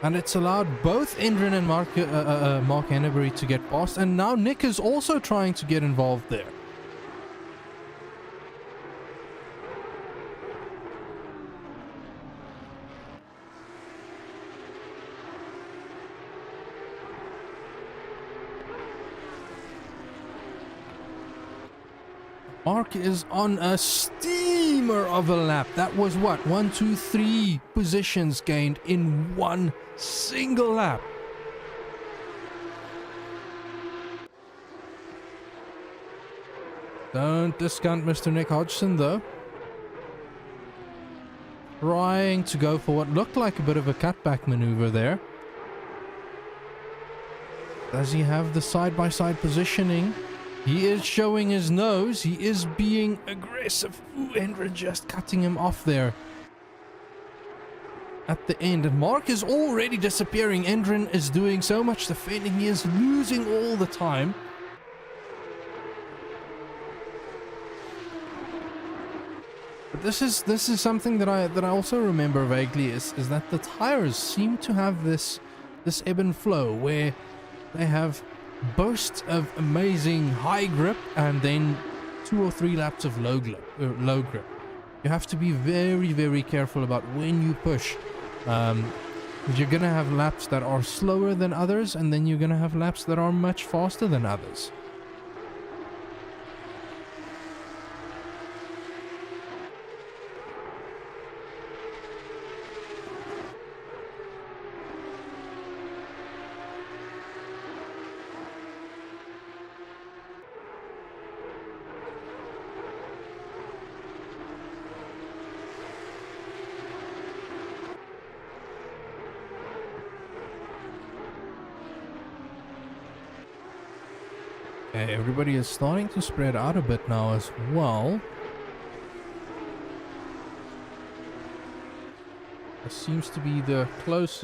And it's allowed both Endren and Mark Henneberry to get past. And now Nick is also trying to get involved there. Mark is on a steamer of a lap. That was what? 1, 2, 3 positions gained in one single lap. Don't discount Mr. Nick Hodgson though. Trying to go for what looked like a bit of a cutback maneuver there. Does he have the side-by-side positioning? He is showing his nose. He is being aggressive. Ooh, Endren just cutting him off there at the end. And Mark is already disappearing. Endren is doing so much defending. He is losing all the time. But this is something that I also remember vaguely is that the tires seem to have this ebb and flow where they have bursts of amazing high grip and then 2 or 3 laps of low grip. You have to be very, very careful about when you push. You're gonna have laps that are slower than others, and then you're gonna have laps that are much faster than others. Okay, everybody is starting to spread out a bit now as well. This seems to be the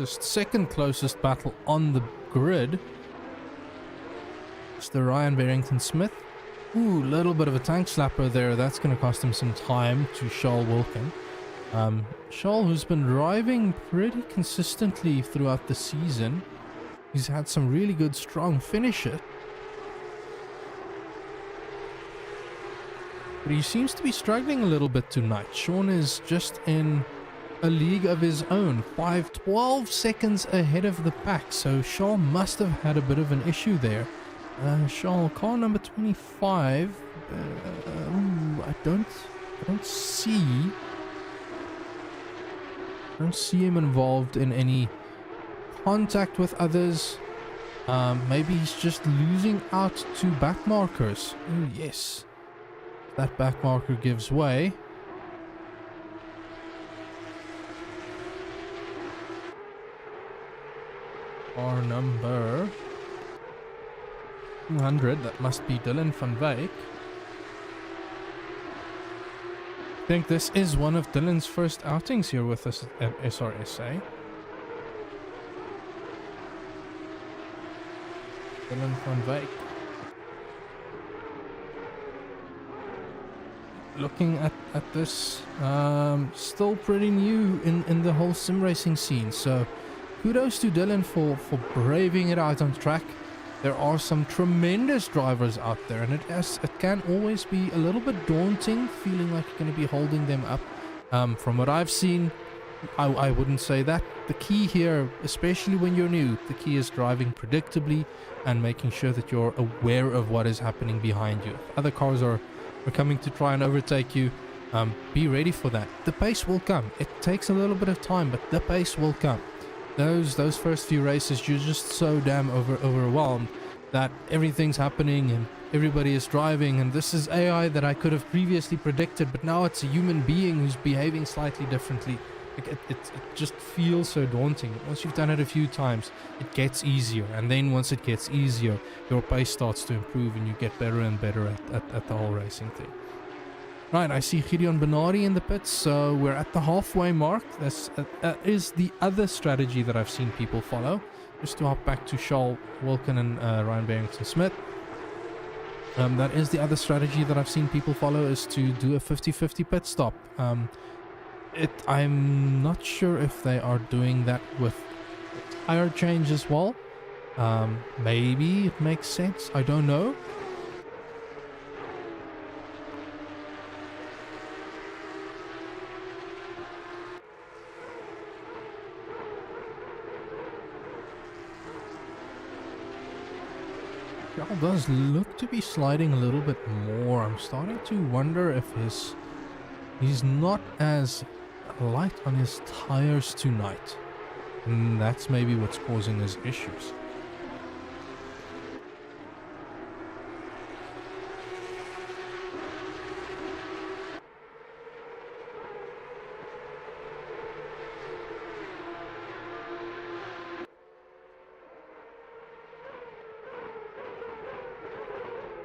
second closest battle on the grid. It's the Ryan Barrington-Smith. Ooh, little bit of a tank slapper there. That's going to cost him some time to Charles Wilkin. Charles, who's been driving pretty consistently throughout the season. He's had some really good, strong finishes. But he seems to be struggling a little bit tonight. Sean is just in a league of his own. 12 seconds ahead of the pack. So Sean must have had a bit of an issue there. Sean, car number 25. I don't see him involved in any contact with others. Maybe he's just losing out to back markers. Oh yes. That back marker gives way. car number 200. That must be Dylan van Wyk. I think this is one of Dylan's first outings here with us at SRSA. Dylan van Wyk. Looking at this, still pretty new in the whole sim racing scene. So kudos to Dylan for braving it out on track. There are some tremendous drivers out there, and it can always be a little bit daunting, feeling like you're going to be holding them up. From what I've seen, I wouldn't say that. The key here, especially when you're new, the key is driving predictably and making sure that you're aware of what is happening behind you. If other cars are coming to try and overtake you, be ready for that. The pace will come. It takes a little bit of time, but the pace will come. Those first few races, you're just so damn overwhelmed that everything's happening and everybody is driving, and this is AI that I could have previously predicted, but now it's a human being who's behaving slightly differently. It just feels so daunting. Once you've done it a few times, it gets easier, and then once it gets easier, your pace starts to improve and you get better and better at the whole racing thing. Right, I see Gideon Benari in the pits, so we're at the halfway mark. This is the other strategy that I've seen people follow. Just to hop back to Charles Wilkin and Ryan Barrington-Smith. That is the other strategy that I've seen people follow, is to do a 50-50 pit stop. I'm not sure if they are doing that with tire change as well. Maybe it makes sense. I don't know. Charles does look to be sliding a little bit more. I'm starting to wonder if he's not as light on his tires tonight, and that's maybe what's causing his issues.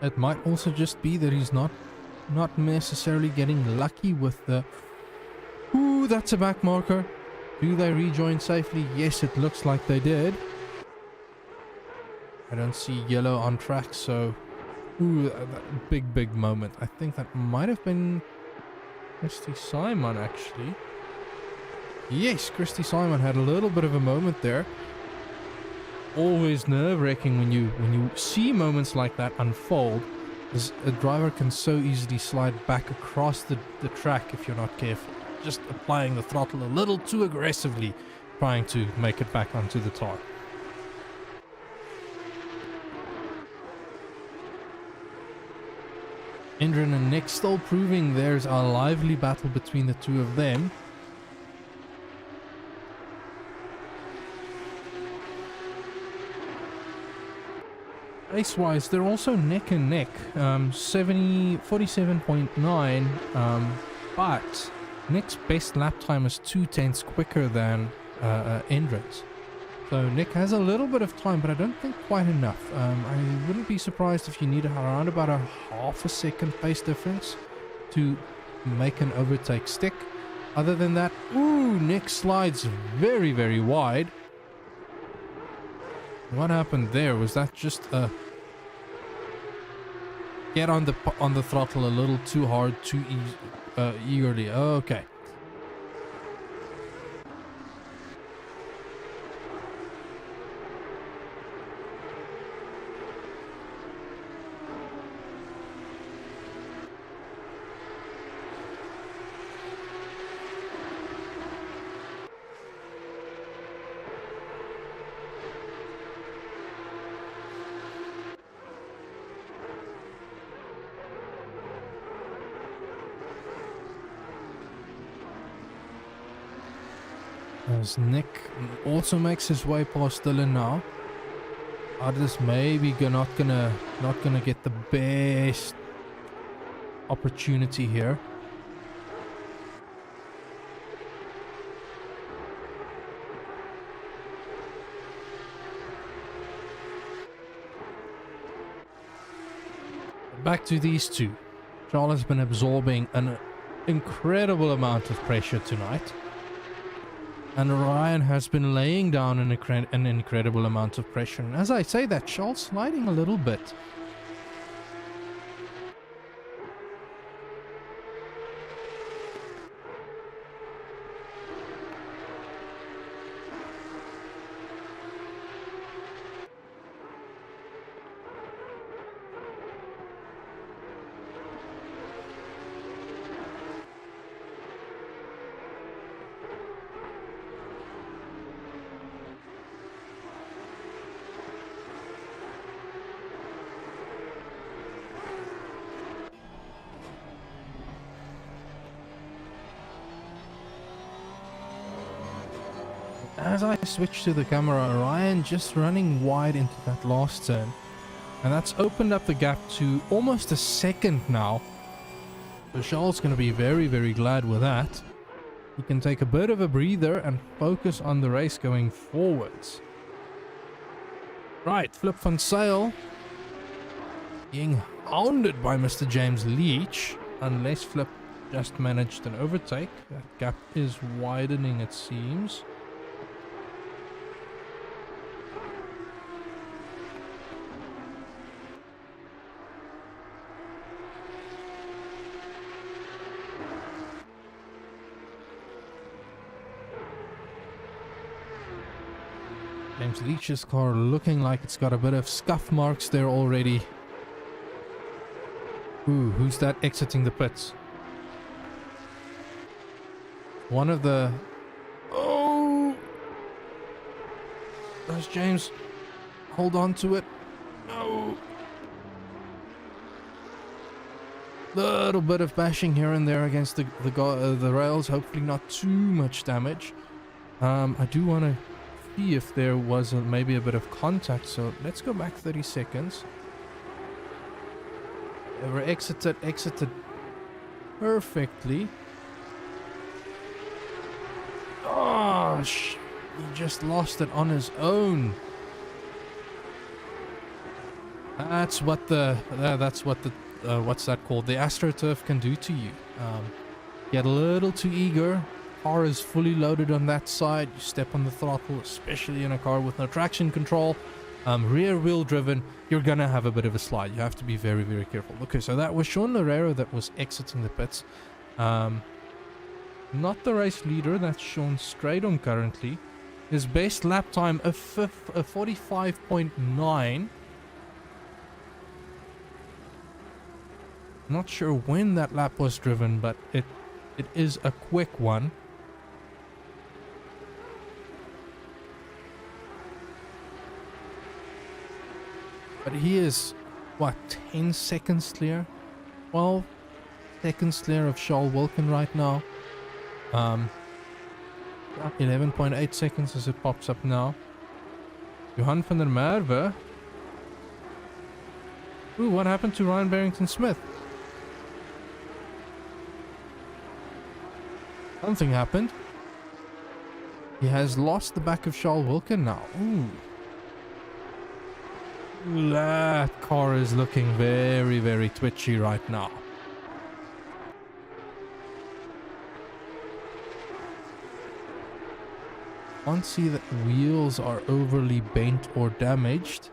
It might also just be that he's not necessarily getting lucky with the... Ooh, that's a back marker. Do they rejoin safely? Yes, it looks like they did. I don't see yellow on track, so... Ooh, that big moment. I think that might have been Christy Simon, actually. Yes, Christy Simon had a little bit of a moment there. Always nerve-wracking when you see moments like that unfold, as a driver can so easily slide back across the track if you're not careful. Just applying the throttle a little too aggressively, trying to make it back onto the tar. Indren and Nick still proving there's a lively battle between the two of them. Race-wise, they're also neck and neck, 47.9, but Nick's best lap time is 2/10 quicker than Indren's. So Nick has a little bit of time, but I don't think quite enough. I wouldn't be surprised if you need around about a half a second pace difference to make an overtake stick. Other than that, ooh, Nick slides very, very wide. What happened there? Was that just a get on the throttle a little too hard, too eagerly? Okay. As Nick also makes his way past Dylan now. Others maybe not gonna get the best opportunity here. back to these two. Charles has been absorbing an incredible amount of pressure tonight. And Ryan has been laying down an incredible amount of pressure. And as I say that, Charles sliding a little bit. As I switch to the camera, Ryan just running wide into that last turn. And that's opened up the gap to almost a second now. So Charles going to be very, very glad with that. He can take a bit of a breather and focus on the race going forwards. Right, Flip van Sail being hounded by Mr. James Leach. Unless Flip just managed an overtake. That gap is widening, it seems. James Leach's car looking like it's got a bit of scuff marks there already. Ooh, who's that exiting the pits? One of the... Oh! Does James hold on to it? No! Little bit of bashing here and there against the rails. Hopefully not too much damage. I do want to see if there was maybe a bit of contact, so let's go back 30 seconds. We're exited perfectly. Oh, he just lost it on his own. That's what the what's that called? The AstroTurf can do to you. Get a little too eager. Car is fully loaded on that side. You step on the throttle, especially in a car with no traction control, rear wheel driven, you're gonna have a bit of a slide. You have to be very, very careful. Okay, so that was Sean Loureiro that was exiting the pits. Not the race leader, that's Sean Stradom currently. His best lap time, a 45.9. Not sure when that lap was driven, but it is a quick one. But he is, what, 10 seconds clear? 12 seconds clear of Charles Wilkin right now. 11.8 seconds as it pops up now. Johan van der Merwe. Ooh, what happened to Ryan Barrington-Smith? Something happened. He has lost the back of Charles Wilkin now. Ooh. That car is looking very, very twitchy right now. Can't see that wheels are overly bent or damaged.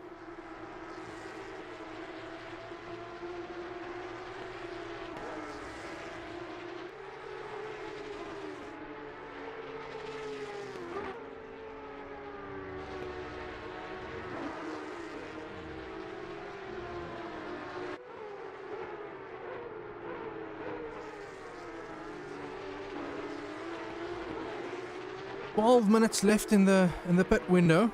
Minutes left in the pit window.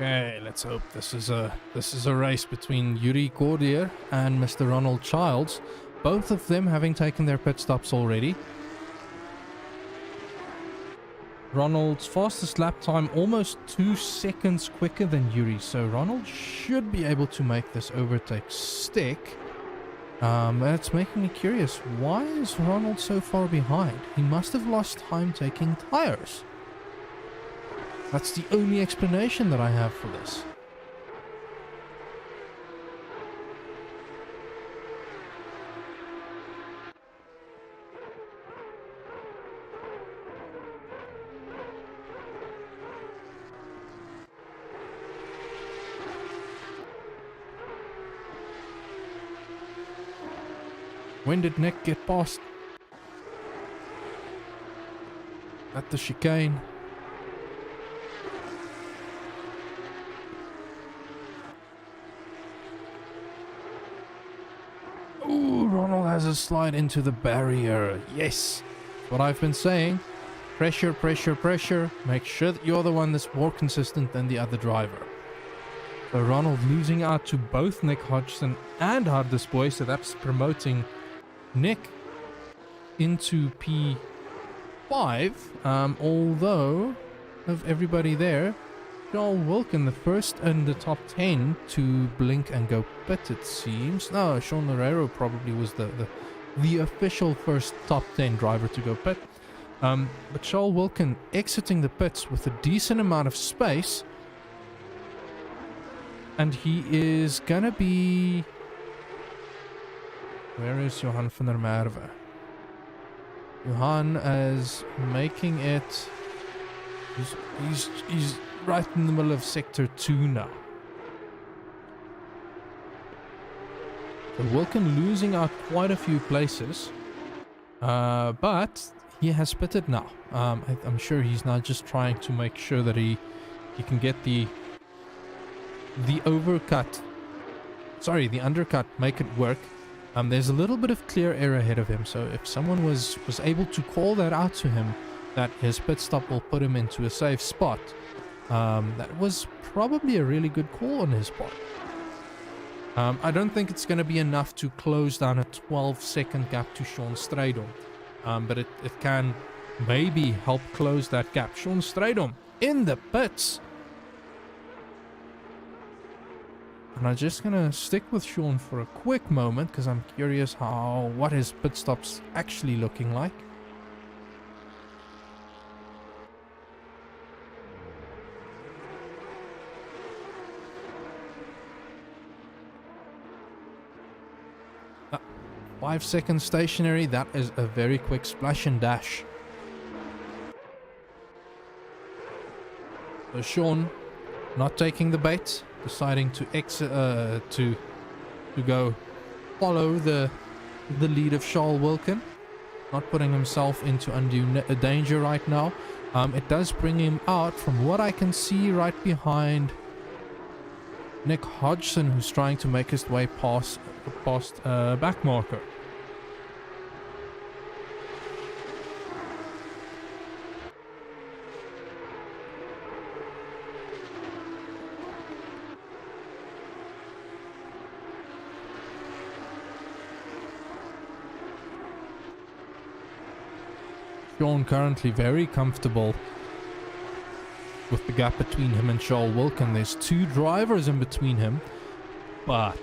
Okay, let's hope this is a race between Yuri Gordier and Mr. Ronald Childs, both of them having taken their pit stops already. Ronald's fastest lap time almost 2 seconds quicker than Yuri, so Ronald should be able to make this overtake stick. It's making me curious, why is Ronald so far behind? He must have lost time taking tires. That's the only explanation that I have for this. When did Nick get past? At the chicane. Ooh, Ronald has a slide into the barrier. Yes. What I've been saying. Pressure, pressure, pressure. Make sure that you're the one that's more consistent than the other driver. So Ronald losing out to both Nick Hodgson and Hardesboy, so that's promoting Nick into P5, although of everybody there, Joel Wilkin, the first in the top 10 to blink and go pit, it seems. No, Sean Loureiro probably was the official first top 10 driver to go pit. But Joel Wilkin exiting the pits with a decent amount of space, and he is gonna be... Where is Johan van der Merwe? Johan is making it... He's right in the middle of sector 2 now. So Wilkin losing out quite a few places. But he has pitted now. I'm sure he's now just trying to make sure that he can get the overcut. Sorry, the undercut, make it work. There's a little bit of clear air ahead of him, so if someone was able to call that out to him, that his pit stop will put him into a safe spot, that was probably a really good call on his part. I don't think it's going to be enough to close down a 12-second gap to Sean Strydom, but it can maybe help close that gap. Sean Strydom in the pits. And I'm just gonna stick with Sean for a quick moment because I'm curious what his pit stop's actually looking like. Ah, 5 seconds stationary, that is a very quick splash and dash. So Sean not taking the bait, deciding to exit, to go follow the lead of Charles Wilkin, not putting himself into undue danger right now. It does bring him out, from what I can see, right behind Nick Hodgson, who's trying to make his way past back marker. Sean currently very comfortable with the gap between him and Charles Wilkin. There's 2 drivers in between him, but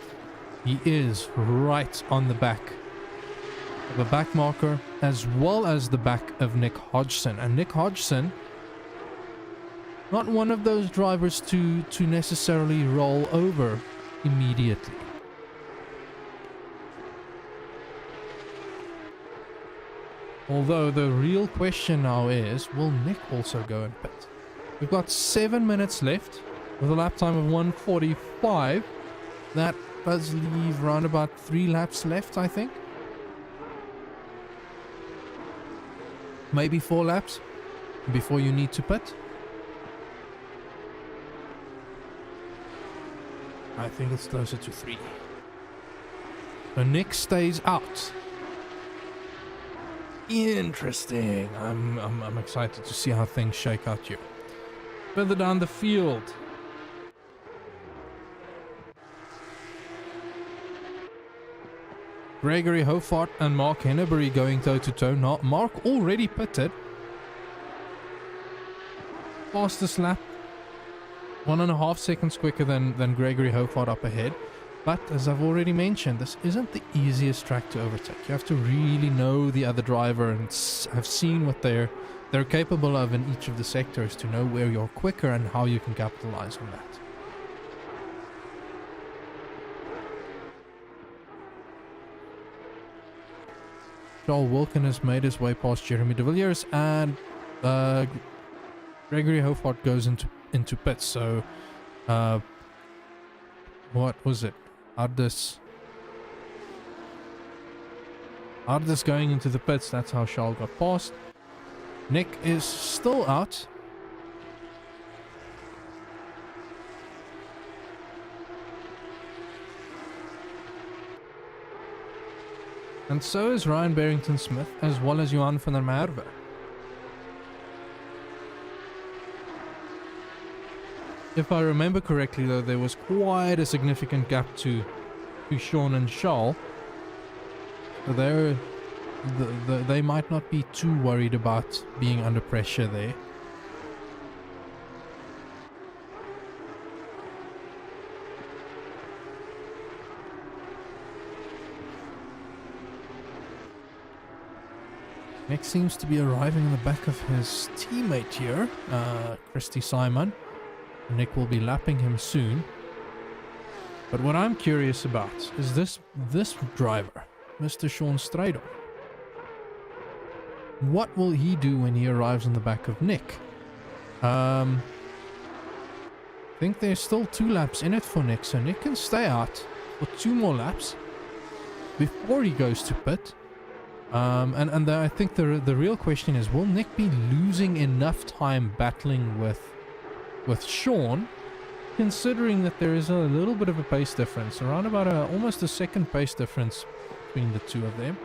he is right on the back of a back marker as well as the back of Nick Hodgson. And Nick Hodgson, not one of those drivers to necessarily roll over immediately. Although the real question now is, will Nick also go and pit? We've got 7 minutes left with a lap time of 1:45. That does leave around about 3 laps left, I think. Maybe 4 laps before you need to pit. I think it's closer to 3. So Nick stays out. Interesting. I'm excited to see how things shake out here. Further down the field, Gregory Hofart and Mark Henneberry going toe-to-toe. Mark already pitted. Fastest lap. 1.5 seconds quicker than Gregory Hofart up ahead. But as I've already mentioned, this isn't the easiest track to overtake. You have to really know the other driver and have seen what they're capable of in each of the sectors to know where you're quicker and how you can capitalize on that. Charles Wilkin has made his way past Jeremy de Villiers, and Gregory Hofart goes into pits. So what was it? Ardis going into the pits. That's how Charles got past. Nick is still out. And so is Ryan Barrington-Smith, as well as Johan van der Merwe. If I remember correctly, though, there was quite a significant gap to Sean and Charles. So they might not be too worried about being under pressure there. Nick seems to be arriving in the back of his teammate here, Christy Simon. Nick will be lapping him soon. But what I'm curious about is this driver, Mr. Sean Strydom. What will he do when he arrives in the back of Nick? I think there's still 2 laps in it for Nick, so Nick can stay out for 2 more laps before he goes to pit. I think the real question is, will Nick be losing enough time battling with Sean, considering that there is a little bit of a pace difference, around about almost a second pace difference between the two of them.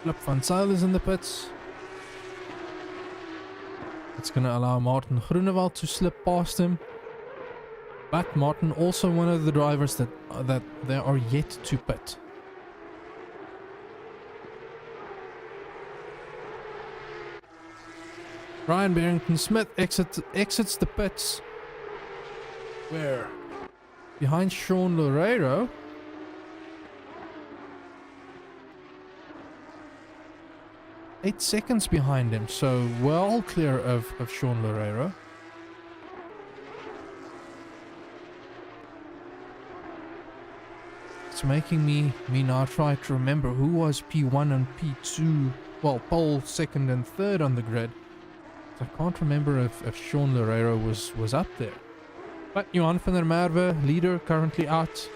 Flip van Zyl is in the pits. It's going to allow Martin Groenewald to slip past him. But Martin also one of the drivers that they are yet to pit. Ryan Barrington-Smith exits the pits. Where? Behind Sean Loureiro. Eight seconds behind him, so well clear of Sean Loureiro. It's making me now try to remember who was P1 and P2, well, pole second and third on the grid. I can't remember if Sean Loureiro was up there. But Johan van der Merwe, leader, currently out.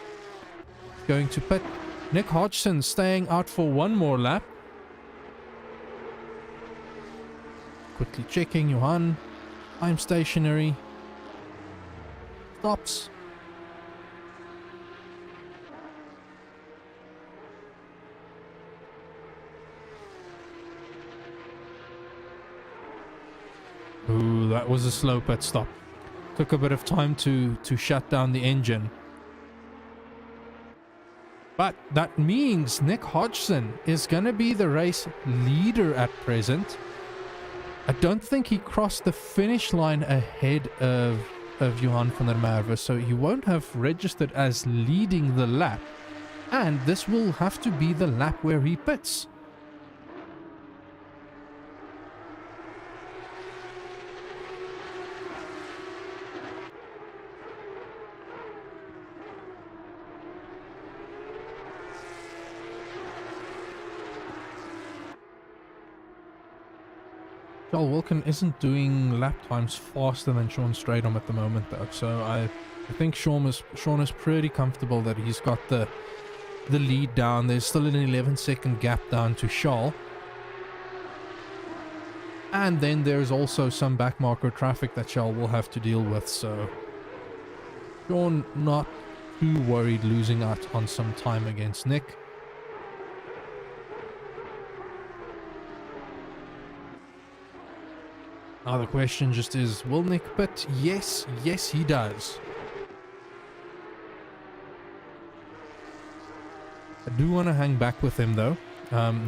Going to pit. Nick Hodgson staying out for one more lap. Quickly checking Johan. I'm stationary. Stops. Ooh, that was a slow pit stop. Took a bit of time to shut down the engine. But that means Nick Hodgson is going to be the race leader at present. I don't think he crossed the finish line ahead of Johan van der Merwe, so he won't have registered as leading the lap. And this will have to be the lap where he pits. Charles Wilkin isn't doing lap times faster than Sean Strydom at the moment, though, so I think Sean is pretty comfortable that he's got the lead down. There's still an 11-second gap down to Charles, and then there's also some backmarker traffic that Charles will have to deal with, so Sean not too worried losing out on some time against Nick. Now the question just is, will Nick pit? Yes, yes he does. I do want to hang back with him though.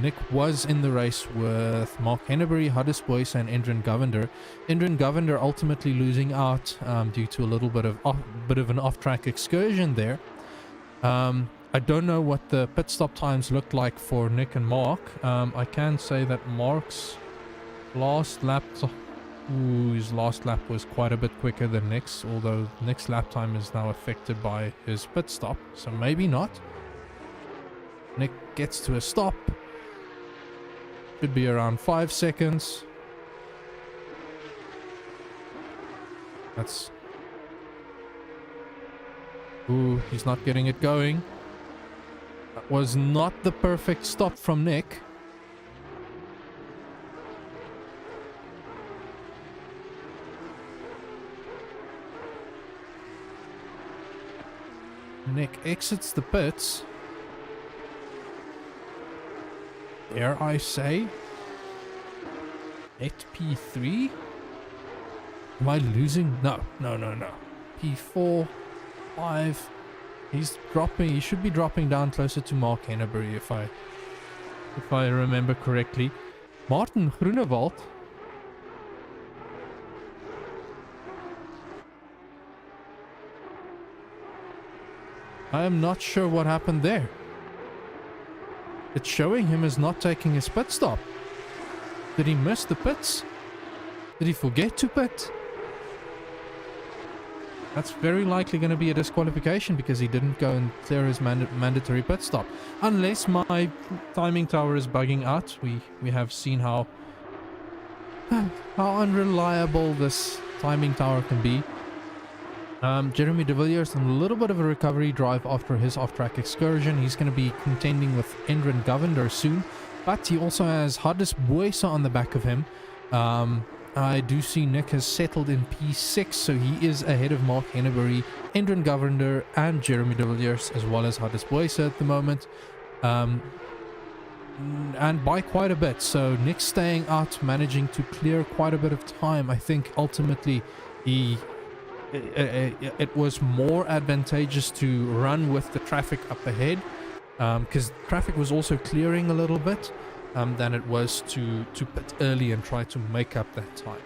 Nick was in the race with Mark Henneberry, Huddis and Endrin Govender. Endrin Govender ultimately losing out due to a little bit of an off-track excursion there. I don't know what the pit stop times looked like for Nick and Mark. I can say that Mark's last lap... his last lap was quite a bit quicker than Nick's, although Nick's lap time is now affected by his pit stop, so maybe not. Nick gets to a stop. Should be around 5 seconds. That's... Ooh, he's not getting it going. That was not the perfect stop from Nick. Nick exits the pits. Dare I say? At P3? Am I losing? No. P4, 5. He's dropping. He should be dropping down closer to Mark Henneberry if I remember correctly. Martin Groenewald. I am not sure what happened there. It's showing him as not taking his pit stop. Did he miss the pits? Did he forget to pit? That's very likely going to be a disqualification because he didn't go and clear his mandatory pit stop. Unless my timing tower is bugging out. We have seen how unreliable this timing tower can be. Jeremy de Villiers on a little bit of a recovery drive after his off-track excursion. He's going to be contending with Endrin Govender soon, but he also has Huddis on the back of him. I do see Nick has settled in P6, so he is ahead of Mark Henneberry, Endrin Govender, and Jeremy de Villiers, as well as Huddis at the moment. And by quite a bit, so Nick staying out, managing to clear quite a bit of time. I think ultimately it was more advantageous to run with the traffic up ahead, because traffic was also clearing a little bit, than it was to pit early and try to make up that time.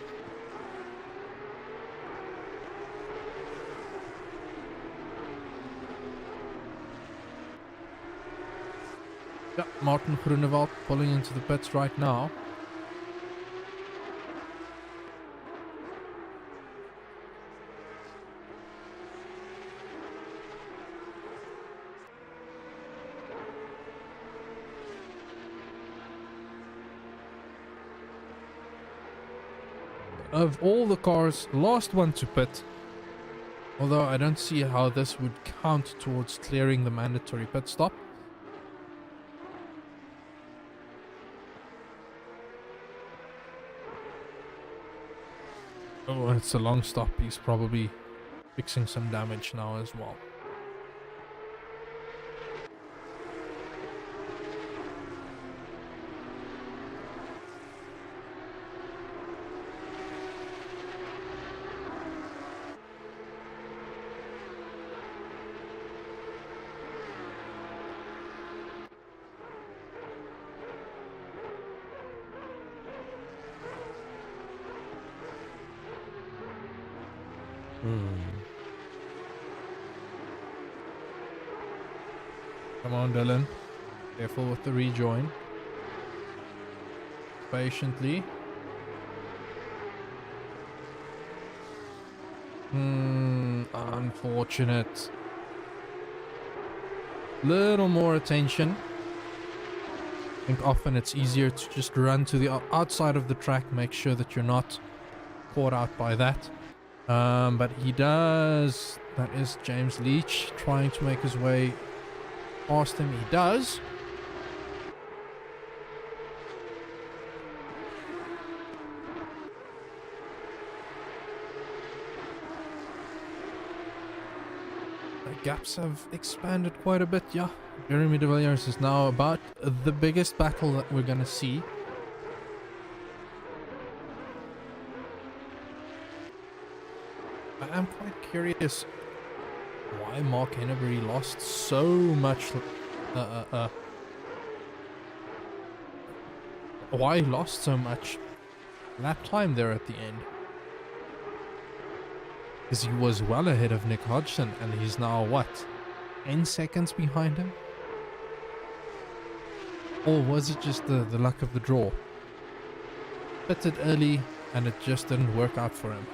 Yeah, Martin Groenewald pulling into the pits right now. Of all the cars, last one to pit. Although I don't see how this would count towards clearing the mandatory pit stop. Oh, it's a long stop. He's probably fixing some damage now as well. Come on, Dylan. Careful with the rejoin. Patiently. Unfortunate. Little more attention. I think often it's easier to just run to the outside of the track, make sure that you're not caught out by that. But he does. That is James Leach trying to make his way past him. He does. The gaps have expanded quite a bit, yeah. Jeremy de Villiers is now about the biggest battle that we're gonna see. I'm quite curious why Mark Henneberry lost so much. Why he lost so much lap time there at the end. Because he was well ahead of Nick Hodgson, and he's now what, 10 seconds behind him? Or was it just the luck of the draw? Pitted early and it just didn't work out for him.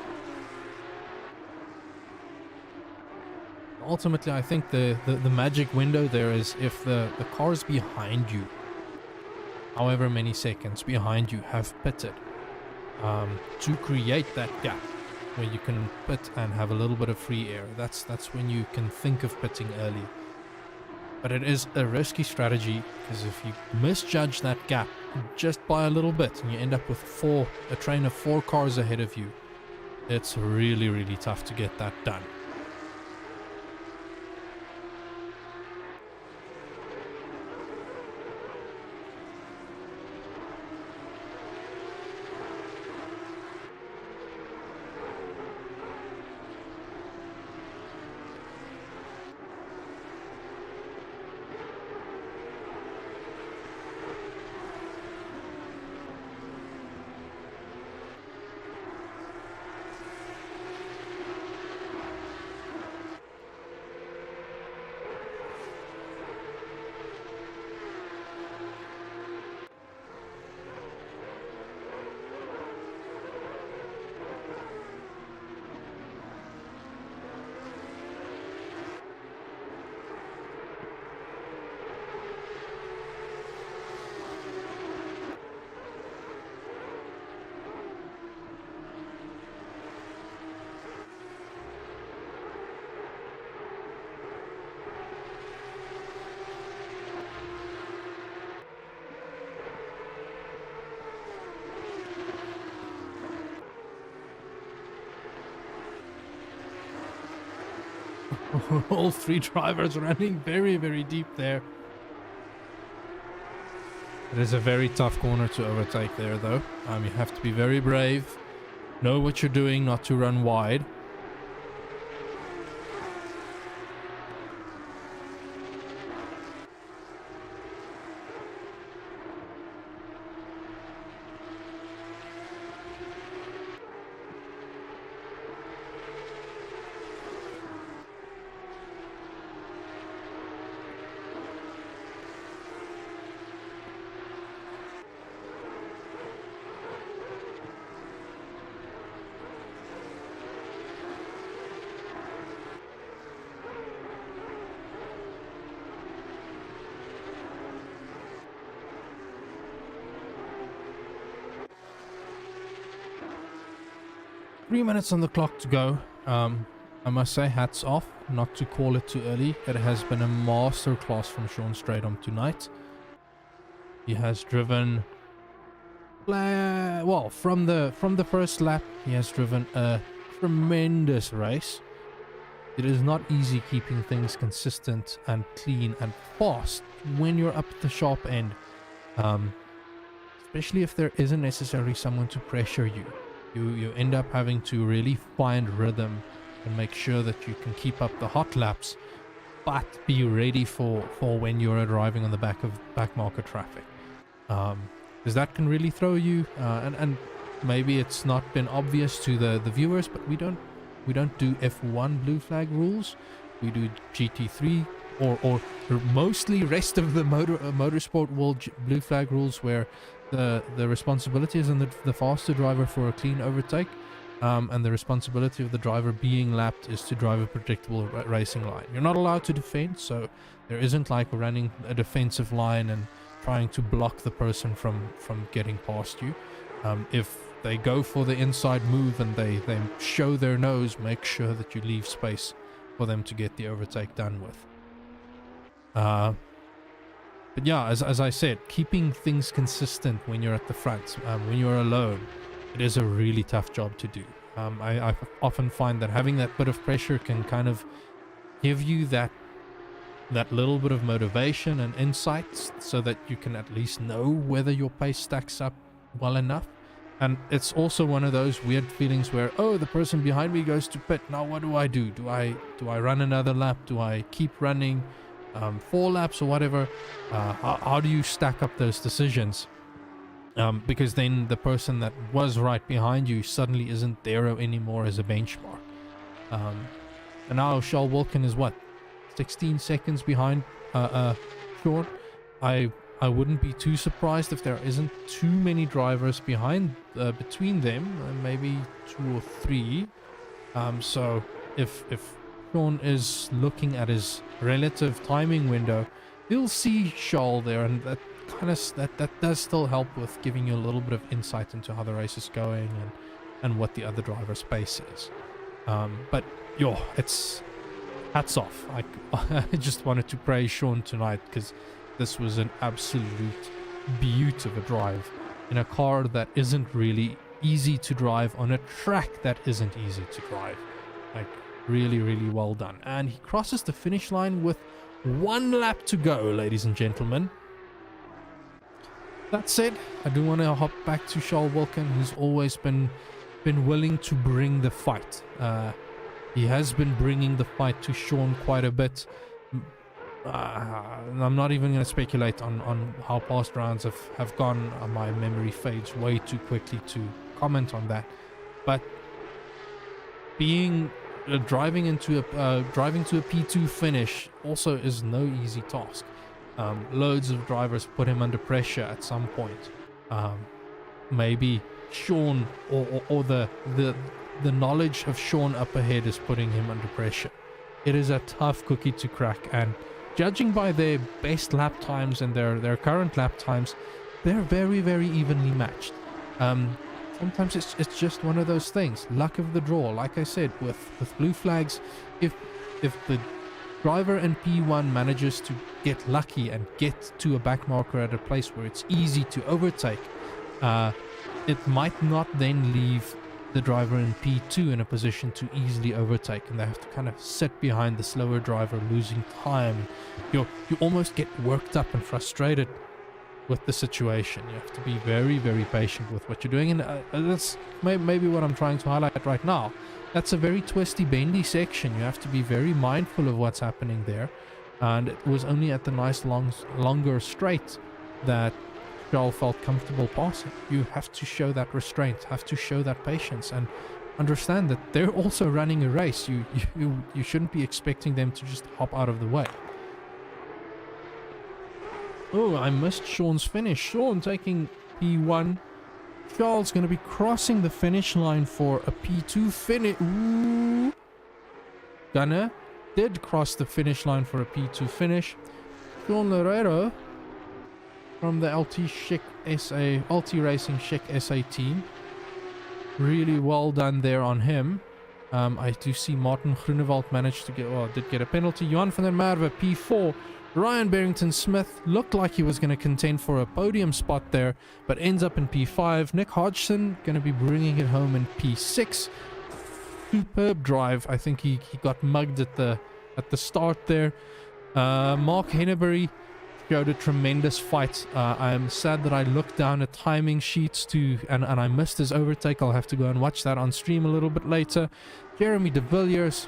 Ultimately, I think the magic window there is if the cars behind you, however many seconds behind you, have pitted, to create that gap where you can pit and have a little bit of free air. That's when you can think of pitting early. But it is a risky strategy, because if you misjudge that gap just by a little bit and you end up with a train of 4 cars ahead of you, it's really, really tough to get that done. All 3 drivers running very, very deep there. It is a very tough corner to overtake there, though. You have to be very brave, know what you're doing, not to run wide. Three minutes on the clock to go. I must say, hats off, not to call it too early. It has been a masterclass from Sean Stradom tonight. He has driven, well, from the first lap, he has driven a tremendous race. It is not easy keeping things consistent and clean and fast when you're up at the sharp end, especially if there isn't necessarily someone to pressure you. You end up having to really find rhythm and make sure that you can keep up the hot laps, but be ready for when you're driving on the back market traffic, because that can really throw you. And maybe it's not been obvious to the viewers, but we don't do F1 blue flag rules. We do GT3 or mostly rest of the motorsport world blue flag rules, where the responsibility is on the faster driver for a clean overtake, and the responsibility of the driver being lapped is to drive a predictable racing line. You're not allowed to defend, so there isn't like running a defensive line and trying to block the person from getting past you. If they go for the inside move and they show their nose, make sure that you leave space for them to get the overtake done with. But yeah, as I said, keeping things consistent when you're at the front, when you're alone, it is a really tough job to do. I often find that having that bit of pressure can kind of give you that little bit of motivation and insights, so that you can at least know whether your pace stacks up well enough. And it's also one of those weird feelings where, oh, the person behind me goes to pit. Now what do I do? Do I run another lap? Do I keep running 4 laps or whatever? How do you stack up those decisions? Because then the person that was right behind you suddenly isn't there anymore as a benchmark. And now Charles Wilkin is what? 16 seconds behind Sean. I wouldn't be too surprised if there isn't too many drivers behind between them, maybe 2 or 3. So if Sean is looking at his relative timing window, he'll see Charles there, and that does still help with giving you a little bit of insight into how the race is going and what the other driver's pace is. But yo, it's hats off. I just wanted to praise Sean tonight, because this was an absolute beaut of a drive in a car that isn't really easy to drive on a track that isn't easy to drive. Like, really, really well done. And he crosses the finish line with 1 lap to go, ladies and gentlemen. That said, I do want to hop back to Charles Wilkin, who's always been willing to bring the fight. He has been bringing the fight to Sean quite a bit. I'm not even going to speculate on how past rounds have gone. My memory fades way too quickly to comment on that. But driving to a P2 finish also is no easy task. Loads of drivers put him under pressure at some point. Maybe Sean or the knowledge of Sean up ahead is putting him under pressure. It is a tough cookie to crack, and judging by their best lap times and their current lap times, they're very, very evenly matched. Sometimes it's just one of those things, luck of the draw. Like I said, with blue flags, if the driver in P1 manages to get lucky and get to a back marker at a place where it's easy to overtake, it might not then leave the driver in P2 in a position to easily overtake, and they have to kind of sit behind the slower driver, losing time. You almost get worked up and frustrated with the situation. You have to be very, very patient with what you're doing, and that's maybe what I'm trying to highlight right now. That's a very twisty, bendy section. You have to be very mindful of what's happening there, and it was only at the nice longer straight that Charles felt comfortable passing. You have to show that restraint, have to show that patience, and understand that they're also running a race. You shouldn't be expecting them to just hop out of the way. Oh, I missed Sean's finish. Sean taking P1. Charles going to be crossing the finish line for a P2 finish. Ooh. Gunner did cross the finish line for a P2 finish. Sean Loureiro from the LT Racing Schick SA team. Really well done there on him. I do see Martin Groenewald managed to did get a penalty. Johan van der Merwe, P4. Ryan Barrington-Smith looked like he was going to contend for a podium spot there, but ends up in P5. Nick Hodgson going to be bringing it home in P6. Superb drive. I think he got mugged at the start there. Mark Henneberry showed a tremendous fight. I'm sad that I looked down at timing sheets and I missed his overtake. I'll have to go and watch that on stream a little bit later. Jeremy de Villiers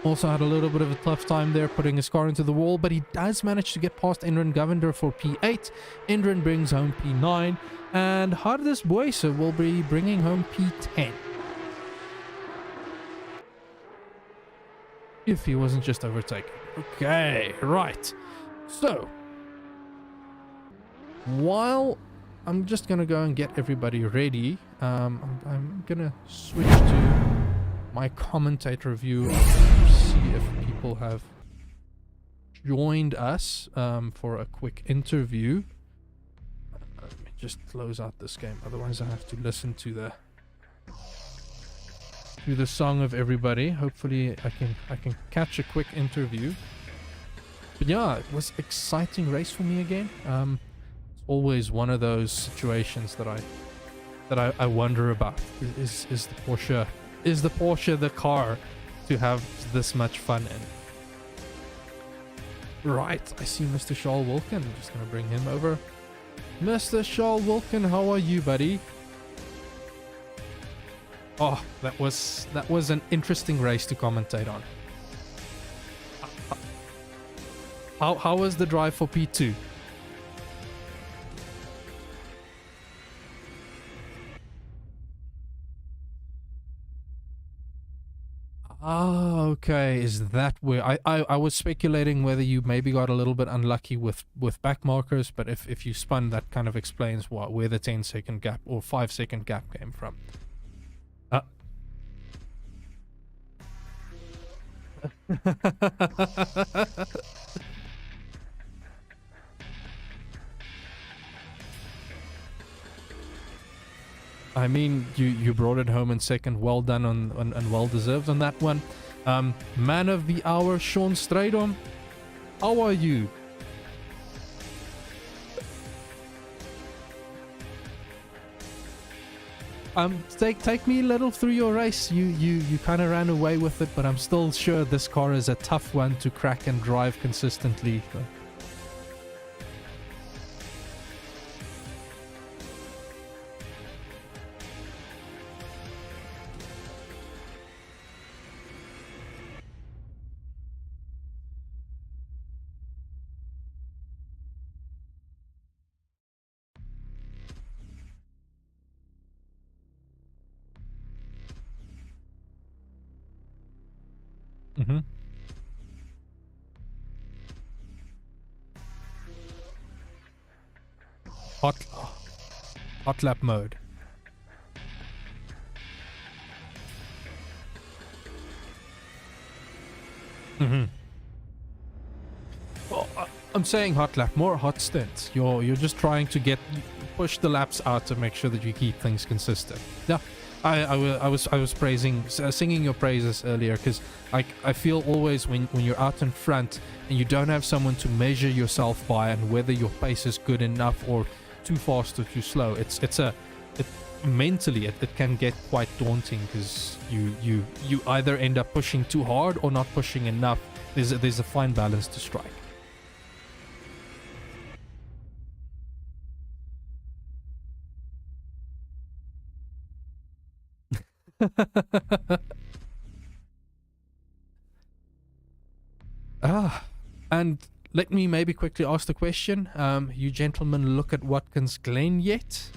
also had a little bit of a tough time there putting his car into the wall, but he does manage to get past Endron Govender for P8. Endron brings home P9, and Hardes Boyce will be bringing home P10. If he wasn't just overtaken. Okay, right. So, while I'm just going to go and get everybody ready, I'm going to switch to my commentator view to see if people have joined us for a quick interview. Let me just close out this game, otherwise I have to listen to the song of everybody. Hopefully I can catch a quick interview. But yeah, it was exciting race for me again. It's always one of those situations that I wonder about. Is the Porsche the car to have this much fun in? Right, I see Mr. Charles Wilkin. I'm just gonna bring him over. Mr. Charles Wilkin, how are you, buddy? Oh, that was an interesting race to commentate on. How was the drive for P2? Ah, okay. Is that where I was speculating whether you maybe got a little bit unlucky with back markers, but if you spun, that kind of explains where the 10-second gap or 5-second gap came from. I mean, you brought it home in second. Well done and well deserved on that one. Man of the hour, Sean Strydom. How are you? Take me a little through your race. You kind of ran away with it, but I'm still sure this car is a tough one to crack and drive consistently. Mm-hmm. Hot lap mode. Mm-hmm. Well, I'm saying hot lap, more hot stints. You're just trying to push the laps out to make sure that you keep things consistent. Yeah, I was singing your praises earlier, because I feel always when you're out in front and you don't have someone to measure yourself by and whether your pace is good enough or too fast or too slow, mentally it can get quite daunting, because you either end up pushing too hard or not pushing enough. There's a fine balance to strike. And let me maybe quickly ask the question. You gentlemen look at Watkins Glen yet?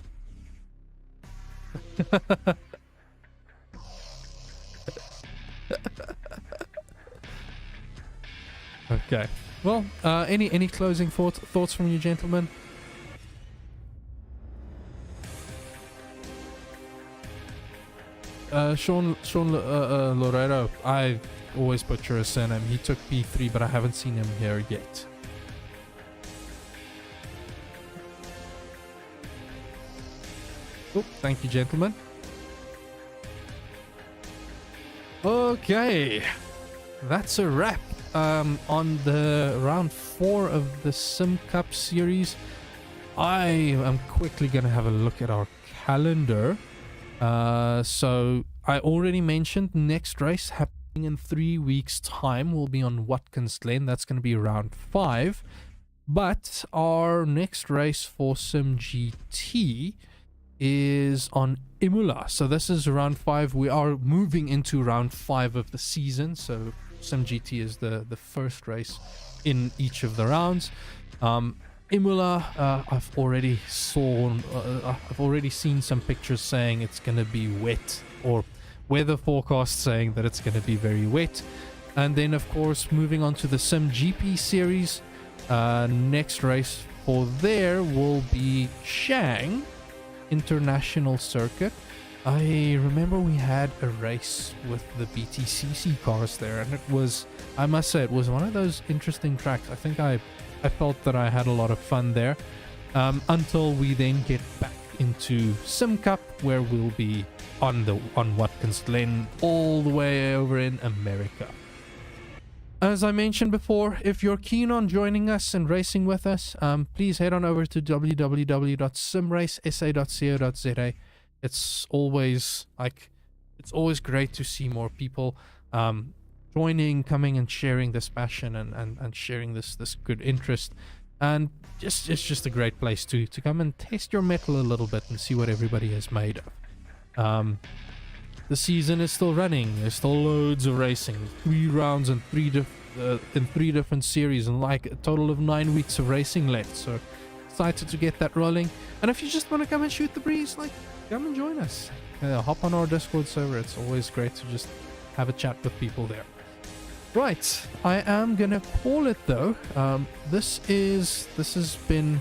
Okay. Well, any closing thoughts from you gentlemen? Sean Loreto, I always butcher his surname. He took P3, but I haven't seen him here yet. Oh, thank you, gentlemen. Okay, that's a wrap on the round 4 of the SimCup series. I am quickly going to have a look at our calendar. So I already mentioned next race happening in 3 weeks time will be on Watkins Glen. That's going to be round 5, but our next race for SimGT is on Imola. So this is round 5. We are moving into round 5 of the season, so SimGT is the first race in each of the rounds. Imola, I've already seen some pictures saying it's going to be wet, or weather forecast saying that it's going to be very wet. And then of course moving on to the SimGP series, next race for there will be Shang International Circuit. I remember we had a race with the BTCC cars there, and it was, I must say, it was one of those interesting tracks. I think I felt that I had a lot of fun there, until we then get back into SimCup, where we'll be on Watkins Glen all the way over in America. As I mentioned before, if you're keen on joining us and racing with us, please head on over to www.simracesa.co.za. It's always great to see more people joining, coming and sharing this passion and sharing this good interest. And it's just a great place to come and test your metal a little bit and see what everybody is made of. the season is still running. There's still loads of racing. 3 rounds and in 3 different series, and like a total of 9 weeks of racing left. So excited to get that rolling. And if you just want to come and shoot the breeze, like, come and join us. Hop on our Discord server. It's always great to just have a chat with people there. Right, I am gonna call it though. This has been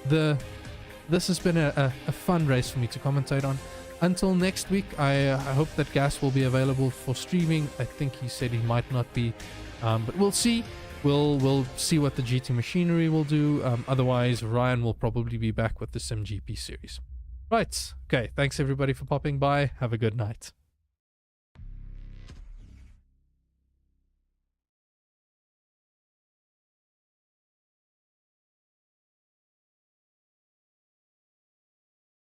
a fun race for me to commentate on. Until next week, I hope that Gas will be available for streaming. I think he said he might not be, but we'll see. We'll see what the GT machinery will do. Otherwise, Ryan will probably be back with the SimGP series. Right, okay, thanks everybody for popping by. Have a good night.